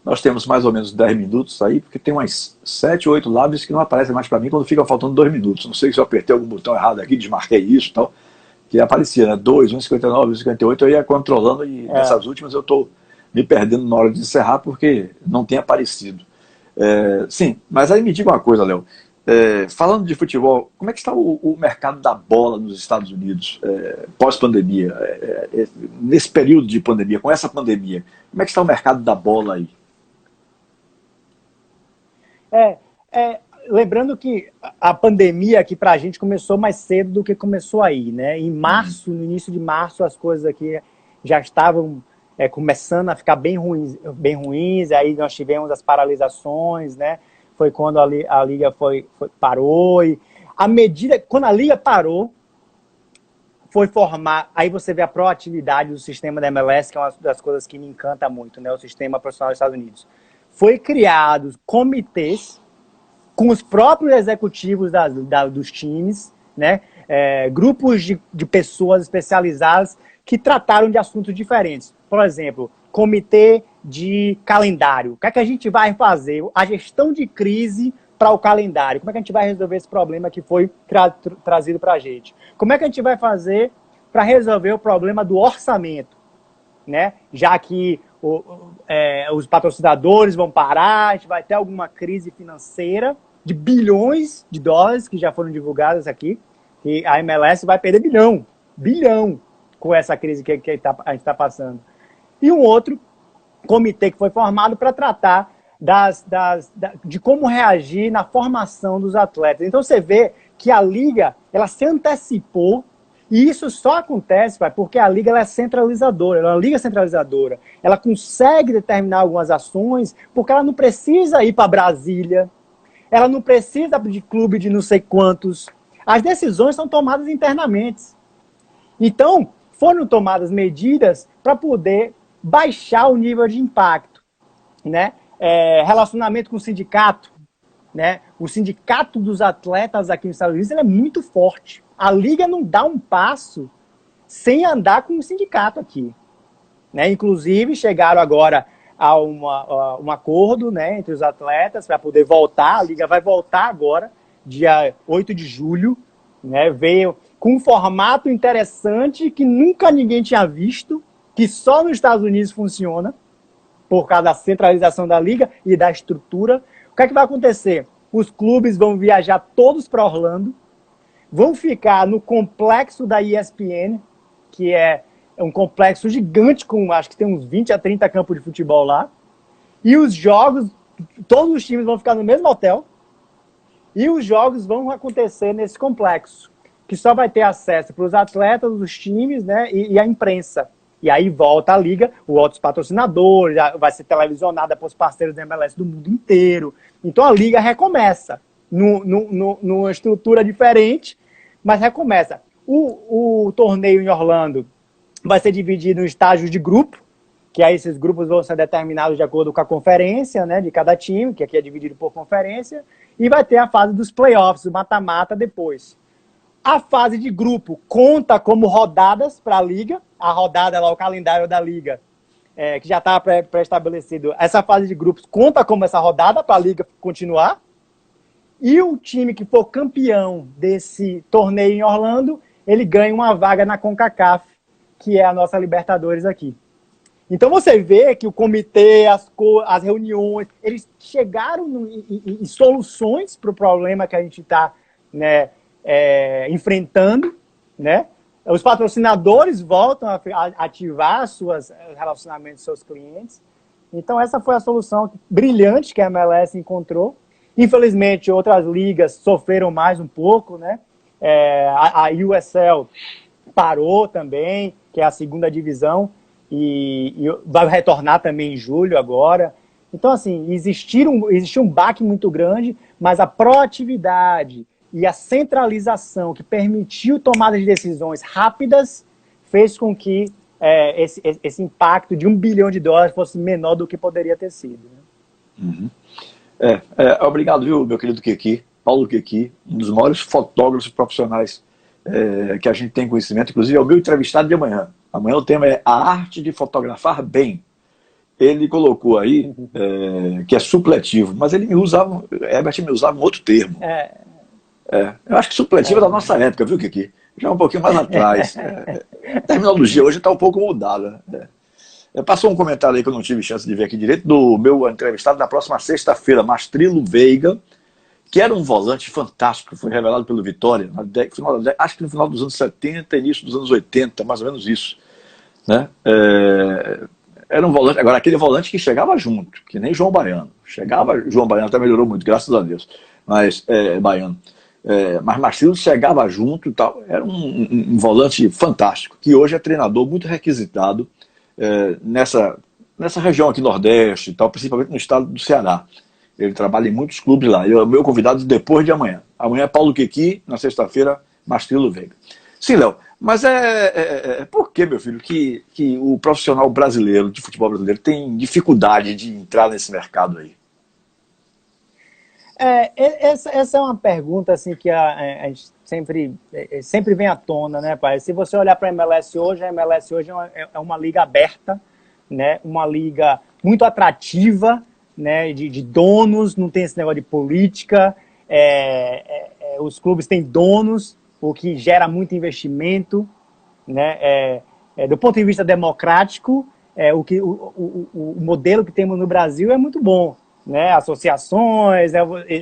S1: Nós temos mais ou menos 10 minutos aí, porque tem umas 7 ou 8 lábios que não aparecem mais para mim quando fica faltando 2 minutos. Não sei se eu apertei algum botão errado aqui, desmarquei isso e tal, que aparecia, né? 2, 1,59, 1,58, eu ia controlando e nessas últimas eu estou me perdendo na hora de encerrar porque não tem aparecido. Sim, mas aí me diga uma coisa, Léo. Falando de futebol, como é que está o mercado da bola nos Estados Unidos pós-pandemia? Nesse período de pandemia, com essa pandemia, como é que está o mercado da bola aí?
S2: Lembrando que a pandemia aqui pra gente começou mais cedo do que começou aí, né? Em março, no início de março, as coisas aqui já estavam começando a ficar bem ruins, aí nós tivemos as paralisações, né? Foi quando a liga parou, e quando a liga parou, foi formar, aí você vê a proatividade do sistema da MLS, que é uma das coisas que me encanta muito, né? O sistema profissional dos Estados Unidos. Foi criados comitês com os próprios executivos dos times, né? Grupos de pessoas especializadas que trataram de assuntos diferentes. Por exemplo, comitê de calendário. O que é que a gente vai fazer? A gestão de crise para o calendário. Como é que a gente vai resolver esse problema que foi trazido para a gente? Como é que a gente vai fazer para resolver o problema do orçamento? Né? Já que os patrocinadores vão parar, a gente vai ter alguma crise financeira de bilhões de dólares que já foram divulgadas aqui, e a MLS vai perder bilhão com essa crise que a gente está passando. E um outro comitê que foi formado para tratar de como reagir na formação dos atletas. Então você vê que a liga ela se antecipou. E isso só acontece, pai, porque a liga ela é centralizadora, ela é uma liga centralizadora. Ela consegue determinar algumas ações porque ela não precisa ir para Brasília, ela não precisa de clube de não sei quantos. As decisões são tomadas internamente. Então, foram tomadas medidas para poder baixar o nível de impacto, né? Relacionamento com o sindicato, né? O sindicato dos atletas aqui nos Estados Unidos ele é muito forte. A liga não dá um passo sem andar com o sindicato aqui. né? Inclusive, chegaram agora a um acordo, né, entre os atletas para poder voltar. A Liga vai voltar agora, dia 8 de julho, né? Veio com um formato interessante que nunca ninguém tinha visto, que só nos Estados Unidos funciona, por causa da centralização da Liga e da estrutura. O que é que vai acontecer? Os clubes vão viajar todos para Orlando, vão ficar no complexo da ESPN, que é um complexo gigante, com acho que tem uns 20 a 30 campos de futebol lá. E os jogos, todos os times vão ficar no mesmo hotel. E os jogos vão acontecer nesse complexo, que só vai ter acesso para os atletas, os times, né, e a imprensa. E aí volta a Liga, outros patrocinadores, vai ser televisionada para os parceiros da MLS do mundo inteiro. Então a Liga recomeça, numa estrutura diferente, mas recomeça. O torneio em Orlando vai ser dividido em estágios de grupo, que aí esses grupos vão ser determinados de acordo com a conferência, né, de cada time, que aqui é dividido por conferência, e vai ter a fase dos playoffs, o mata-mata depois. A fase de grupo conta como rodadas para a Liga, a rodada lá, o calendário da Liga, que já está pré-estabelecido. Essa fase de grupos conta como essa rodada para a Liga continuar, e o time que for campeão desse torneio em Orlando, ele ganha uma vaga na CONCACAF, que é a nossa Libertadores aqui. Então você vê que o comitê, as reuniões, eles chegaram em soluções para o problema que a gente está, né, enfrentando, né? Os patrocinadores voltam a ativar seus relacionamentos com seus clientes. Então essa foi a solução brilhante que a MLS encontrou. Infelizmente outras ligas sofreram mais um pouco, né? A USL parou também, que é a segunda divisão, e vai retornar também em julho agora. Então, assim, existiu um baque muito grande, mas a proatividade e a centralização que permitiu tomadas de decisões rápidas fez com que esse impacto de $1 bilhão fosse menor do que poderia ter sido. Né?
S1: Uhum. Obrigado, viu, meu querido Keki, Paulo Keki, um dos maiores fotógrafos profissionais que a gente tem conhecimento, inclusive é o meu entrevistado de amanhã. Amanhã o tema é a arte de fotografar bem. Ele colocou aí que é supletivo, mas ele Herbert me usava um outro termo. Eu acho que supletivo é da nossa época, viu, Kiki? Já um pouquinho mais atrás. A terminologia hoje está um pouco mudada. Passou um comentário aí que eu não tive chance de ver aqui direito, do meu entrevistado na próxima sexta-feira, Mastrilo Veiga, que era um volante fantástico, foi revelado pelo Vitória, acho que no final dos anos 70, início dos anos 80, mais ou menos isso. Né? Era um volante, agora aquele volante que chegava junto, que nem João Baiano. João Baiano até melhorou muito, graças a Deus, mas Baiano. Mas Marcelo chegava junto e tal, era um volante fantástico, que hoje é treinador muito requisitado nessa região aqui Nordeste e tal, principalmente no estado do Ceará. Ele trabalha em muitos clubes lá. Ele é o meu convidado depois de amanhã. Amanhã é Paulo Keki, na sexta-feira, Mastrilo Veiga. Sim, Léo, mas por que, meu filho, que o profissional brasileiro, de futebol brasileiro, tem dificuldade de entrar nesse mercado aí?
S2: Essa é uma pergunta assim, que a gente sempre vem à tona, né, pai? Se você olhar para a MLS hoje é uma liga aberta, né? Uma liga muito atrativa, né? De donos, não tem esse negócio de política, os clubes têm donos, o que gera muito investimento, né? Do ponto de vista democrático, o modelo que temos no Brasil é muito bom. Né, associações,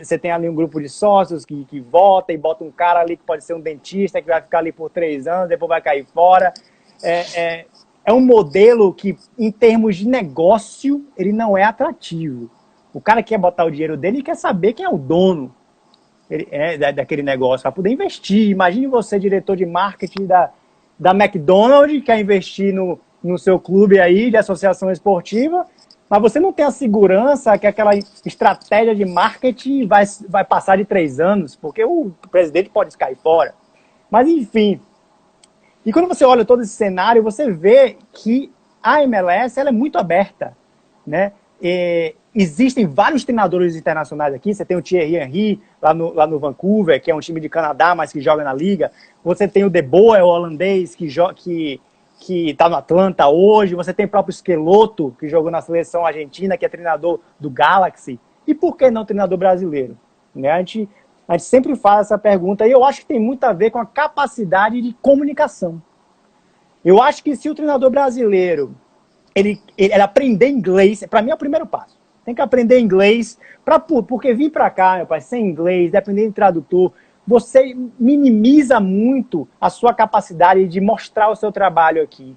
S2: você tem ali um grupo de sócios que vota e bota um cara ali que pode ser um dentista, que vai ficar ali por 3 anos, depois vai cair fora. É um modelo que, em termos de negócio, ele não é atrativo. O cara quer botar o dinheiro dele e quer saber quem é o dono daquele negócio, para poder investir. Imagine você, diretor de marketing da McDonald's, quer investir no seu clube aí de associação esportiva, mas você não tem a segurança que aquela estratégia de marketing vai passar de 3 anos, porque o presidente pode cair fora. Mas, enfim. E quando você olha todo esse cenário, você vê que a MLS ela é muito aberta. Né? Existem vários treinadores internacionais aqui. Você tem o Thierry Henry, lá no Vancouver, que é um time de Canadá, mas que joga na liga. Você tem o De Boer, o holandês, que que está no Atlanta hoje, você tem o próprio Schelotto, que jogou na seleção argentina, que é treinador do Galaxy, e por que não treinador brasileiro? Né? A gente sempre faz essa pergunta, e eu acho que tem muito a ver com a capacidade de comunicação. Eu acho que se o treinador brasileiro ele aprender inglês, para mim é o primeiro passo. Tem que aprender inglês, porque vir para cá, meu pai, sem inglês, dependendo de tradutor, você minimiza muito a sua capacidade de mostrar o seu trabalho aqui,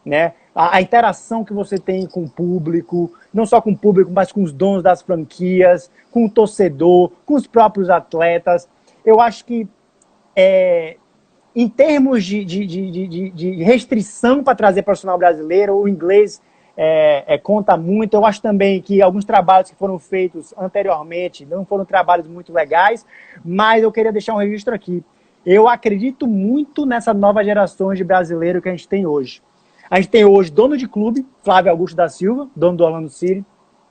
S2: né? A interação que você tem com o público, não só com o público, mas com os donos das franquias, com o torcedor, com os próprios atletas. Eu acho que, em termos de restrição para trazer profissional brasileiro, o inglês conta muito. Eu acho também que alguns trabalhos que foram feitos anteriormente não foram trabalhos muito legais, mas eu queria deixar um registro aqui. Eu acredito muito nessa nova geração de brasileiro que a gente tem hoje. A gente tem hoje dono de clube, Flávio Augusto da Silva, dono do Orlando City.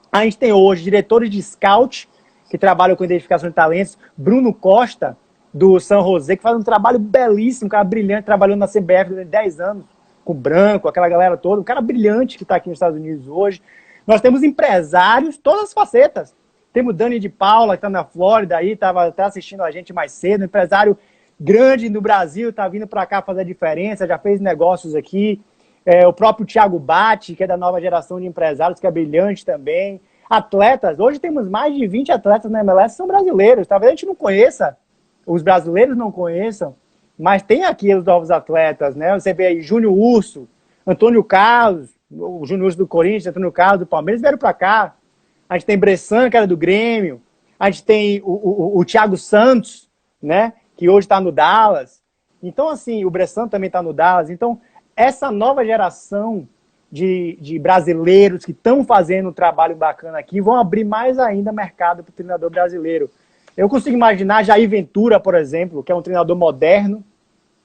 S2: A gente tem hoje diretores de scout, que trabalham com identificação de talentos, Bruno Costa, do San José, que faz um trabalho belíssimo, um cara brilhante, trabalhou na CBF durante 10 anos, com o Branco, aquela galera toda, um cara brilhante que está aqui nos Estados Unidos hoje. Nós temos empresários, todas as facetas. Temos o Dani de Paula, que está na Flórida, aí estava assistindo a gente mais cedo, um empresário grande no Brasil, está vindo para cá fazer a diferença, já fez negócios aqui. O próprio Thiago Batti, que é da nova geração de empresários, que é brilhante também. Atletas, hoje temos mais de 20 atletas na MLS que são brasileiros. Talvez a gente não conheça, os brasileiros não conheçam, mas tem aqui os novos atletas, né? Você vê aí Júnior Urso, Antônio Carlos, o Júnior Urso do Corinthians, Antônio Carlos do Palmeiras, vieram para cá. A gente tem Bressan, que era do Grêmio. A gente tem o Thiago Santos, né? Que hoje está no Dallas. Então, assim, o Bressan também está no Dallas. Então, essa nova geração de brasileiros que estão fazendo um trabalho bacana aqui vão abrir mais ainda mercado para o treinador brasileiro. Eu consigo imaginar Jair Ventura, por exemplo, que é um treinador moderno,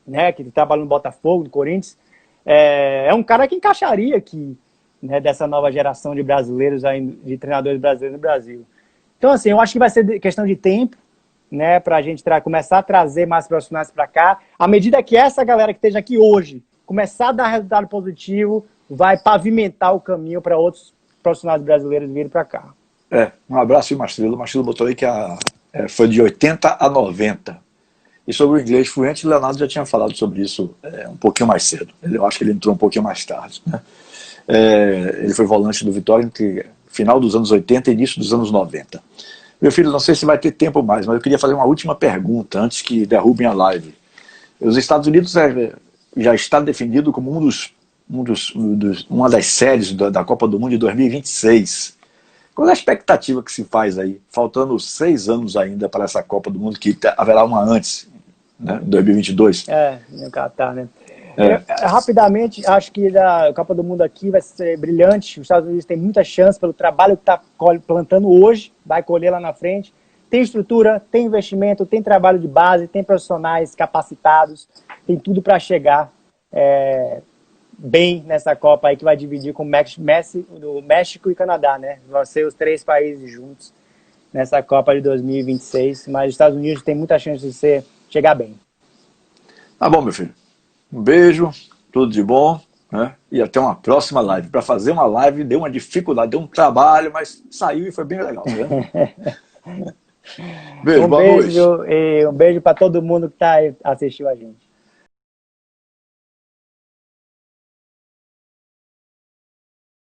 S2: né, que trabalha no Botafogo, no Corinthians. É um cara que encaixaria aqui, né, dessa nova geração de brasileiros, aí, de treinadores brasileiros no Brasil. Então, assim, eu acho que vai ser questão de tempo, né, para a gente começar a trazer mais profissionais para cá. À medida que essa galera que esteja aqui hoje começar a dar resultado positivo, vai pavimentar o caminho para outros profissionais brasileiros virem para cá.
S1: Um abraço, Mastrilo. O Mastrilo botou aí que foi de 80 a 90. E sobre o inglês fluente, o Leonardo já tinha falado sobre isso um pouquinho mais cedo. Eu acho que ele entrou um pouquinho mais tarde, né? Ele foi volante do Vitória entre final dos anos 80 e início dos anos 90. Meu filho, não sei se vai ter tempo mais, mas eu queria fazer uma última pergunta antes que derrubem a live. Os Estados Unidos já está definido como uma das séries da Copa do Mundo de 2026. Qual é a expectativa que se faz aí, faltando 6 anos ainda para essa Copa do Mundo, que haverá uma antes, né, 2022?
S2: No Catar, né? Rapidamente, acho que a Copa do Mundo aqui vai ser brilhante. Os Estados Unidos têm muita chance pelo trabalho que está plantando hoje, vai colher lá na frente. Tem estrutura, tem investimento, tem trabalho de base, tem profissionais capacitados, tem tudo para chegar bem nessa Copa aí que vai dividir com o México e Canadá, né? Vão ser os 3 países juntos nessa Copa de 2026, mas os Estados Unidos tem muita chance de chegar bem.
S1: Tá bom, meu filho. Um beijo, tudo de bom, né? E até uma próxima live. Para fazer uma live deu uma dificuldade, deu um trabalho, mas saiu e foi bem legal, né? Beijo, boa noite.
S2: E um beijo para todo mundo que assistindo a gente.